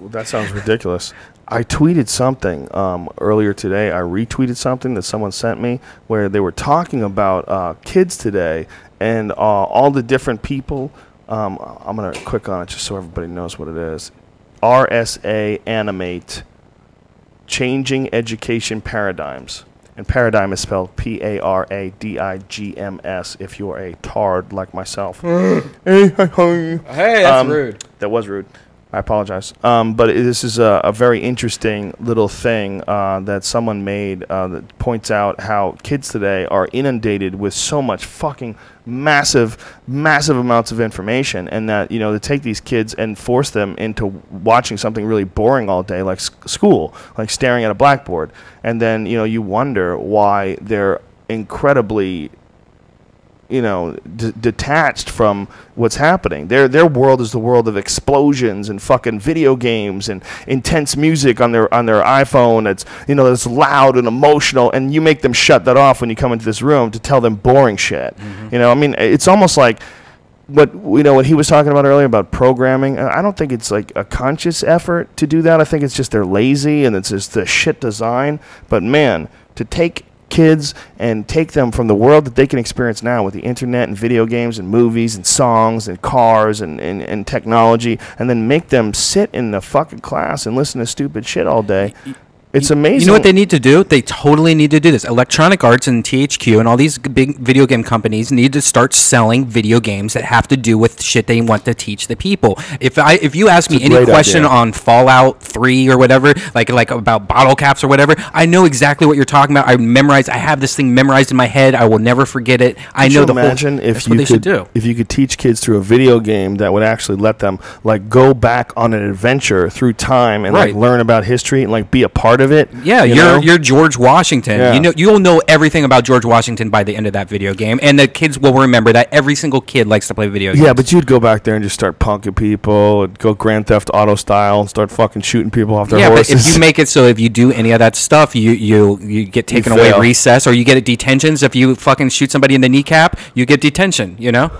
Speaker 3: Well, that sounds ridiculous. I tweeted something earlier today. I retweeted something that someone sent me where they were talking about kids today and all the different people. I'm going to click on it just so everybody knows what it is. RSA Animate, Changing Education Paradigms. And paradigm is spelled P-A-R-A-D-I-G-M-S if you're a tard like myself.
Speaker 4: Hey, that's rude.
Speaker 3: That was rude. I apologize. But this is a very interesting little thing that someone made that points out how kids today are inundated with so much fucking massive amounts of information, and that, you know, to take these kids and force them into watching something really boring all day, like school, like staring at a blackboard, and then, you know, you wonder why they're incredibly, you know, detached from what's happening. Their world is the world of explosions and fucking video games and intense music on their iPhone. That's, you know, that's loud and emotional, and you make them shut that off when you come into this room to tell them boring shit. Mm-hmm. You know, I mean, it's almost like what he was talking about earlier about programming. I don't think it's like a conscious effort to do that. I think it's just they're lazy and it's just the shit design. But man, to take kids and take them from the world that they can experience now with the internet and video games and movies and songs and cars and technology, and then make them sit in the fucking class and listen to stupid shit all day. It's amazing.
Speaker 4: You know what they need to do? They totally need to do this. Electronic Arts and THQ and all these big video game companies need to start selling video games that have to do with shit they want to teach the people. If you ask me any question on Fallout 3 or whatever, like about bottle caps or whatever, I know exactly what you're talking about. I have this thing memorized in my head. I will never forget it. I know the whole.
Speaker 3: Imagine if you could teach kids through a video game that would actually let them like go back on an adventure through time and like learn about history and like be a part of it.
Speaker 4: Yeah, you're George Washington. Yeah. You'll know everything about George Washington by the end of that video game, and the kids will remember that. Every single kid likes to play video games.
Speaker 3: Yeah, but you'd go back there and just start punking people, and go Grand Theft Auto style, and start fucking shooting people off their horses.
Speaker 4: Yeah, but if you make it so if you do any of that stuff, you get taken away recess, or you get detentions. If you fucking shoot somebody in the kneecap, you get detention. You know.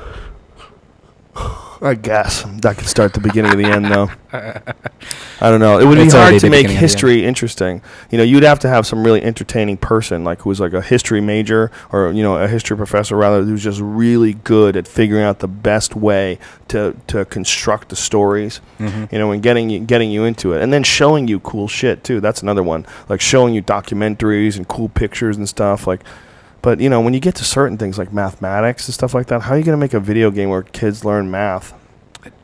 Speaker 3: I guess that could start the beginning of the end, though. I don't know. It would be hard to make history interesting. You know, you'd have to have some really entertaining person, like who's like a history major or, you know, a history professor rather, who's just really good at figuring out the best way to construct the stories. Mm-hmm. You know, and getting you into it, and then showing you cool shit too. That's another one, like showing you documentaries and cool pictures and stuff, like. But, you know, when you get to certain things like mathematics and stuff like that, how are you going to make a video game where kids learn math?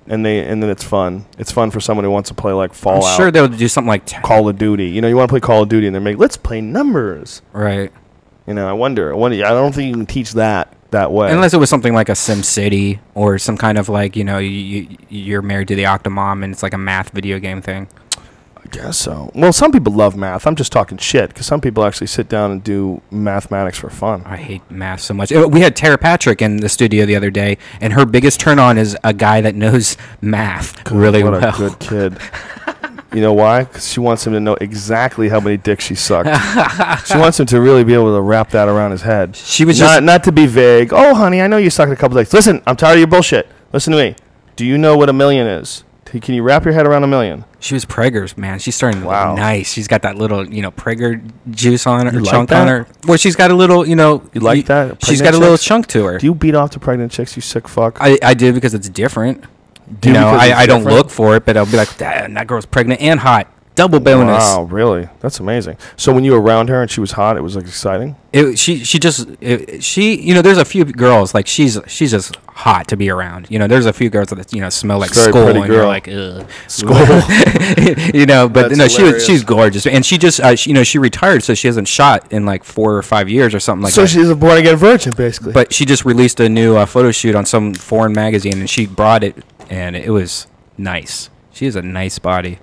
Speaker 3: And then it's fun. It's fun for someone who wants to play like Fallout.
Speaker 4: I'm sure they'll do something like
Speaker 3: Call of Duty. You know, you want to play Call of Duty and they're let's play numbers.
Speaker 4: Right.
Speaker 3: You know, I wonder. I don't think you can teach that way.
Speaker 4: Unless it was something like a Sim City or some kind of like, you know, you're married to the Octomom and it's like a math video game thing.
Speaker 3: I guess so. Well, some people love math. I'm just talking shit because some people actually sit down and do mathematics for fun.
Speaker 4: I hate math so much. We had Tara Patrick in the studio the other day, and her biggest turn on is a guy that knows math really well.
Speaker 3: What a good kid. You know why? Because she wants him to know exactly how many dicks she sucked. She wants him to really be able to wrap that around his head.
Speaker 4: She was
Speaker 3: not to be vague. Oh, honey, I know you sucked a couple dicks. Listen, I'm tired of your bullshit. Listen to me. Do you know what $1 million is? Can you wrap your head around $1 million?
Speaker 4: She was Prager's, man. She's starting to look nice. She's got that little, you know, Prager juice on her, chunk on her. Well, she's got a little, you know.
Speaker 3: You like that?
Speaker 4: She's got a little chunk to her.
Speaker 3: Do you beat off to pregnant chicks, you sick fuck?
Speaker 4: I do because it's different. You know, I don't look for it, but I'll be like, damn, that girl's pregnant and hot. Double bonus.
Speaker 3: Wow, really? That's amazing. So when you were around her and she was hot, it was like exciting?
Speaker 4: She you know, there's a few girls, like she's just hot to be around. You know, there's a few girls that, you know, smell like skull and you're like, ugh, skull. You know, but no, she's gorgeous. And she just, you know, she retired, so she hasn't shot in like 4 or 5 years or something like that.
Speaker 3: So she's a born-again virgin, basically.
Speaker 4: But she just released a new photo shoot on some foreign magazine, and she brought it, and it was nice. She has a nice body.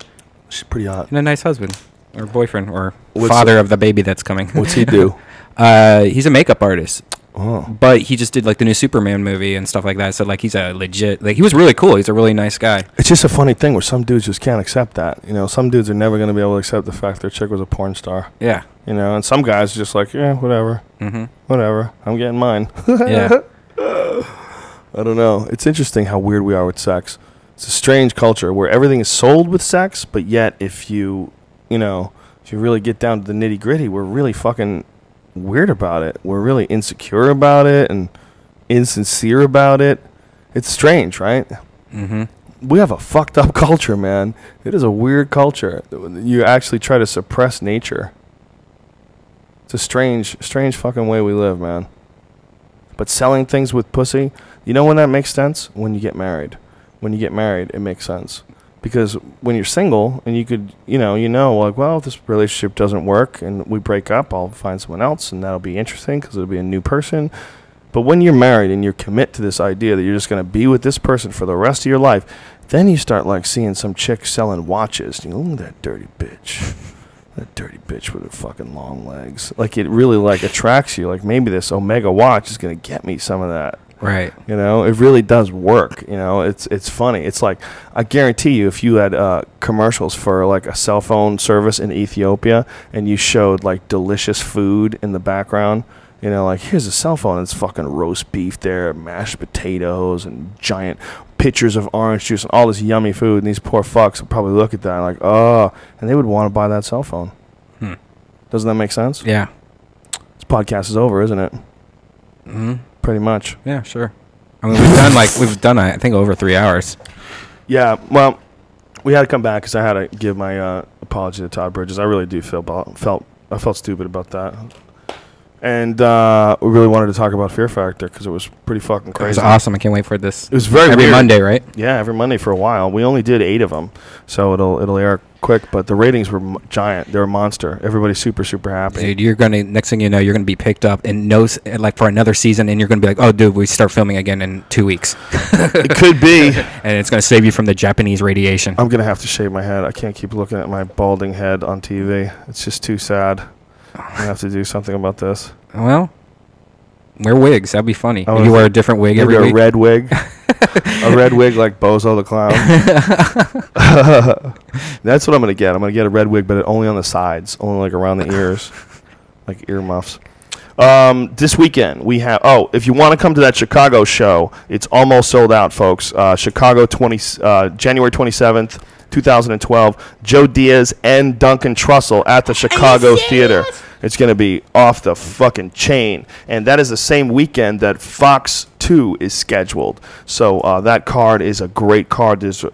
Speaker 3: She's pretty hot.
Speaker 4: And a nice husband or boyfriend or father of the baby that's coming.
Speaker 3: What's he do?
Speaker 4: He's a makeup artist.
Speaker 3: Oh.
Speaker 4: But he just did like the new Superman movie and stuff like that. So like he's a legit, like he was really cool. He's a really nice guy.
Speaker 3: It's just a funny thing where some dudes just can't accept that. You know, some dudes are never going to be able to accept the fact their chick was a porn star.
Speaker 4: Yeah.
Speaker 3: You know, and some guys are just like, yeah, whatever.
Speaker 4: Mm-hmm.
Speaker 3: Whatever. I'm getting mine.
Speaker 4: Yeah.
Speaker 3: I don't know. It's interesting how weird we are with sex. It's a strange culture where everything is sold with sex, but yet if you really get down to the nitty gritty, we're really fucking weird about it. We're really insecure about it and insincere about it. It's strange, right?
Speaker 4: Mm-hmm.
Speaker 3: We have a fucked up culture, man. It is a weird culture. You actually try to suppress nature. It's a strange fucking way we live, man. But selling things with pussy, you know when that makes sense? When you get married. When you get married, it makes sense. Because when you're single and you could, like, well, if this relationship doesn't work and we break up, I'll find someone else and that'll be interesting because it'll be a new person. But when you're married and you commit to this idea that you're just going to be with this person for the rest of your life, then you start like seeing some chick selling watches. You go, look at that dirty bitch. That dirty bitch with her fucking long legs. Like it really like attracts you. Like maybe this Omega watch is going to get me some of that.
Speaker 4: Right.
Speaker 3: You know, it really does work. You know, it's funny. It's like, I guarantee you, if you had commercials for like a cell phone service in Ethiopia and you showed like delicious food in the background, you know, like here's a cell phone and it's fucking roast beef there, mashed potatoes and giant pitchers of orange juice and all this yummy food, and these poor fucks would probably look at that and like, oh, and they would want to buy that cell phone. Doesn't that make sense?
Speaker 4: Yeah.
Speaker 3: This podcast is over, isn't it?
Speaker 4: Mm-hmm.
Speaker 3: Pretty much.
Speaker 4: Yeah, sure. I mean, we've done I think over 3 hours.
Speaker 3: Yeah, well, we had to come back because I had to give my apology to Todd Bridges. I really do felt stupid about that, and we really wanted to talk about Fear Factor because it was pretty fucking crazy.
Speaker 4: It was awesome. I can't wait for this.
Speaker 3: It was very
Speaker 4: every
Speaker 3: weird.
Speaker 4: Monday, right?
Speaker 3: Yeah, every Monday for a while. We only did 8 of them, so it'll air quick. But the ratings were giant. They were a monster. Everybody's super happy.
Speaker 4: Dude, next thing you know, you're gonna be picked up and like for another season, and you're gonna be like, oh, dude, we start filming again in 2 weeks.
Speaker 3: It could be,
Speaker 4: and it's gonna save you from the Japanese radiation.
Speaker 3: I'm gonna have to shave my head. I can't keep looking at my balding head on TV. It's just too sad. I have to do something about this.
Speaker 4: Well, wear wigs. That'd be funny.
Speaker 3: Oh,
Speaker 4: you wear a different wig every week.
Speaker 3: A red wig. A red wig like Bozo the Clown. That's what I'm going to get. I'm going to get a red wig, but only on the sides. Only like around the ears. Like earmuffs. This weekend, we have... Oh, if you want to come to that Chicago show, it's almost sold out, folks. Chicago, January 27th, 2012. Joe Diaz and Duncan Trussell at the Chicago Theater. It's going to be off the fucking chain. And that is the same weekend that Fox 2 is scheduled. So that card is a great card. There's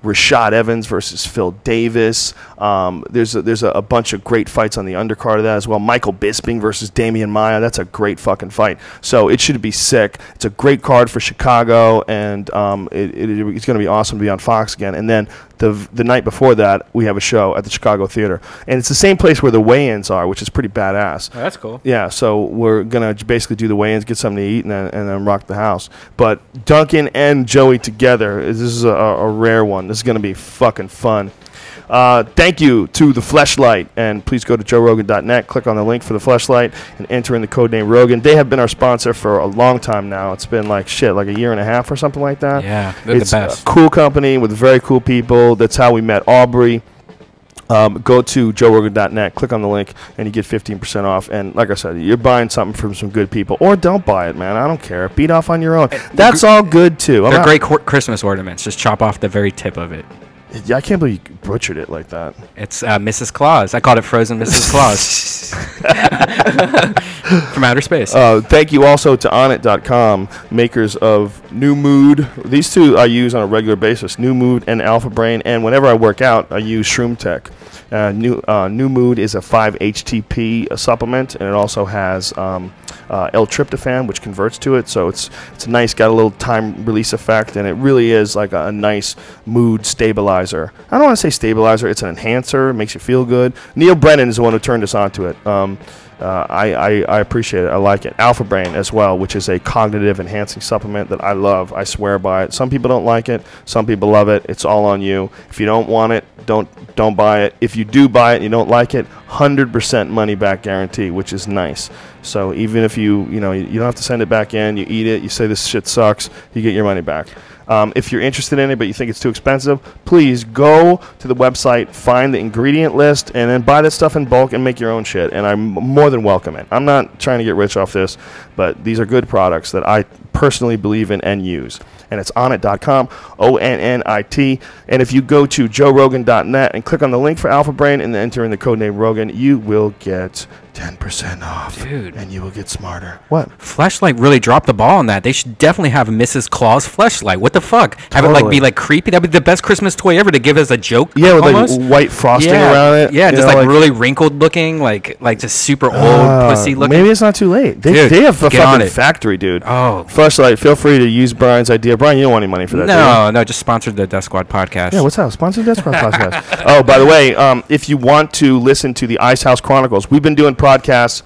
Speaker 3: Rashad Evans versus Phil Davis. There's a bunch of great fights on the undercard of that as well. Michael Bisping versus Damian Maia. That's a great fucking fight. So it should be sick. It's a great card for Chicago, and it's going to be awesome to be on Fox again. And then the night before that, we have a show at the Chicago Theater. And it's the same place where the weigh-ins are, which is pretty badass.
Speaker 4: Oh, that's cool.
Speaker 3: Yeah, so we're going to basically do the weigh-ins, get something to eat, and then rock the house. But Duncan and Joey together, this is a rare one. This is going to be fucking fun. Thank you to the Fleshlight, and please go to joerogan.net, click on the link for the Fleshlight, and enter in the code name Rogan. They have been our sponsor for a long time now. It's been like a year and a half or something like that.
Speaker 4: Yeah, they're the best.
Speaker 3: It's a cool company with very cool people. That's how we met Aubrey. Go to joerogan.net, click on the link, and you get 15% off. And like I said, you're buying something from some good people. Or don't buy it, man. I don't care. Beat off on your own. That's all good, too.
Speaker 4: They're great Christmas ornaments. Just chop off the very tip of it.
Speaker 3: Yeah, I can't believe you butchered it like that.
Speaker 4: It's Mrs. Claus. I called it Frozen Mrs. Claus. From outer space.
Speaker 3: Thank you also to Onnit.com, makers of New Mood. These two I use on a regular basis, New Mood and Alpha Brain. And whenever I work out, I use Shroom Tech. New Mood is a 5-HTP supplement, and it also has L-tryptophan, which converts to it. So it's nice, got a little time release effect, and it really is like a nice mood stabilizer. I don't want to say stabilizer, it's an enhancer, it makes you feel good. Neil Brennan is the one who turned us onto it. I appreciate it. I like it. Alpha Brain as well, which is a cognitive enhancing supplement that I love. I swear by it. Some people don't like it. Some people love it. It's all on you. If you don't want it, don't buy it. If you do buy it and you don't like it, 100% money back guarantee, which is nice. So even if you don't have to send it back in, you eat it, you say this shit sucks, you get your money back. If you're interested in it but you think it's too expensive, please go to the website, find the ingredient list, and then buy that stuff in bulk and make your own shit. And I more than welcome it. I'm not trying to get rich off this, but these are good products that I personally believe in and use. And it's onnit.com, ONNIT. And if you go to joerogan.net and click on the link for Alpha Brain and enter in the code name Rogan, you will get 10% off.
Speaker 4: Dude.
Speaker 3: And you will get smarter. What?
Speaker 4: Fleshlight really dropped the ball on that. They should definitely have Mrs. Claus Fleshlight. What the fuck? Have it like be like creepy? That'd be the best Christmas toy ever to give as a joke.
Speaker 3: Yeah, with
Speaker 4: almost.
Speaker 3: like white frosting around it.
Speaker 4: Yeah, just like really wrinkled looking, like just super old pussy looking.
Speaker 3: Maybe it's not too late. They have a fucking factory, dude.
Speaker 4: Oh.
Speaker 3: Fleshlight, feel free to use Brian's idea. Brian, you don't want any money for that, do you?
Speaker 4: No, just sponsored the Death Squad podcast.
Speaker 3: Yeah, what's up? Sponsored Death Squad podcast. Oh, by the way, if you want to listen to the Ice House Chronicles, we've been doing podcasts. That's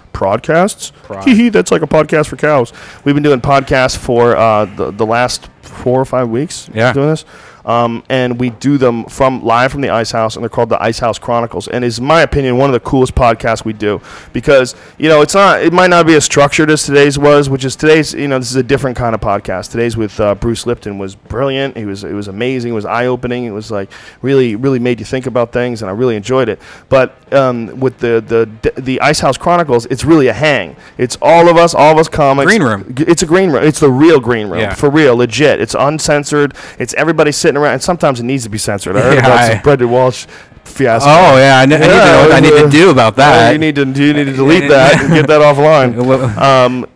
Speaker 3: like a podcast for cows. We've been doing podcasts for the last 4 or 5 weeks.
Speaker 4: Yeah.
Speaker 3: Doing this. And we do them live from the Ice House, and they're called the Ice House Chronicles. And is, in my opinion, one of the coolest podcasts we do because it might not be as structured as today's was, which is today's. This is a different kind of podcast. Today's with Bruce Lipton was brilliant. It was amazing. It was eye opening. It was like really made you think about things, and I really enjoyed it. But with the Ice House Chronicles, it's really a hang. It's all of us comics.
Speaker 4: Green room.
Speaker 3: It's a green room. It's the real green room,
Speaker 4: yeah.
Speaker 3: For real, legit. It's uncensored. It's everybody sitting around, and sometimes it needs to be censored. I heard about some Brendan Walsh fiasco.
Speaker 4: Oh yeah, I need to know what I need to do about that.
Speaker 3: You need to delete that and get that offline.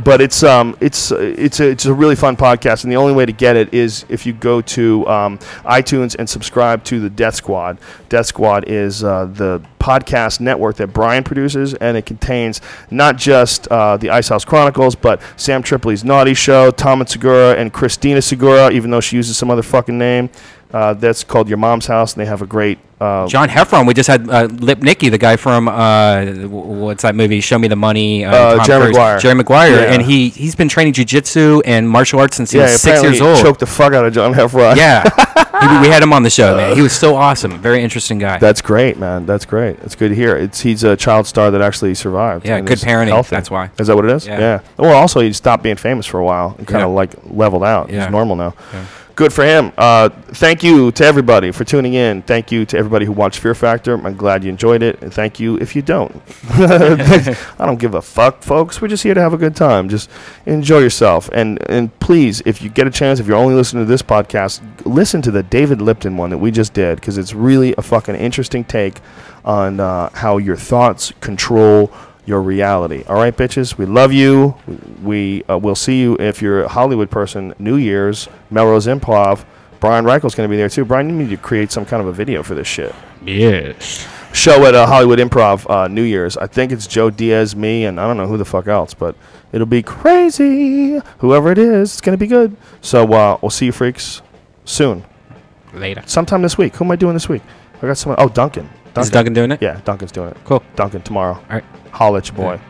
Speaker 3: But it's a really fun podcast, and the only way to get it is if you go to iTunes and subscribe to the Death Squad. Death Squad is the podcast network that Brian produces, and it contains not just the Ice House Chronicles, but Sam Tripoli's Naughty Show, Tom and Segura, and Christina Segura, even though she uses some other fucking name. That's called Your Mom's House, and they have a great...
Speaker 4: John Heffron. We just had Lip Nicky, the guy from what's that movie? Show Me the Money.
Speaker 3: Jerry Maguire.
Speaker 4: Yeah. And he's been training jiu-jitsu and martial arts since he was 6 years old.
Speaker 3: Choked the fuck out of John Heffron.
Speaker 4: Yeah, we had him on the show, man. He was so awesome. Very interesting guy.
Speaker 3: That's great, man. That's great. It's good to hear. He's a child star that actually survived.
Speaker 4: Yeah, good parenting. Healthy. That's why.
Speaker 3: Is that what it is? Yeah. Well, also he stopped being famous for a while and kind of like leveled out.
Speaker 4: Yeah.
Speaker 3: He's normal now.
Speaker 4: Yeah.
Speaker 3: Good for him. Thank you to everybody for tuning in. Thank you to everybody who watched Fear Factor. I'm glad you enjoyed it. And thank you if you don't. I don't give a fuck, folks. We're just here to have a good time. Just enjoy yourself. And please, if you get a chance, if you're only listening to this podcast, listen to the David Lipton one that we just did, because it's really a fucking interesting take on how your thoughts control your reality. All right, bitches, we love you. We will see you, if you're a Hollywood person, New Year's, Melrose Improv. Brian Reichel's going to be there too. Brian, you need to create some kind of a video for this shit.
Speaker 4: Yes.
Speaker 3: Show at Hollywood Improv New Year's. I think it's Joe Diaz, me, and I don't know who the fuck else, but it'll be crazy. Whoever it is, it's going to be good. So we'll see you freaks soon.
Speaker 4: Later.
Speaker 3: Sometime this week. Who am I doing this week? I got someone. Oh, Duncan.
Speaker 4: Is Duncan doing it?
Speaker 3: Yeah, Duncan's doing it.
Speaker 4: Cool.
Speaker 3: Duncan tomorrow.
Speaker 4: All right.
Speaker 3: Holla at your boy.
Speaker 4: Yeah.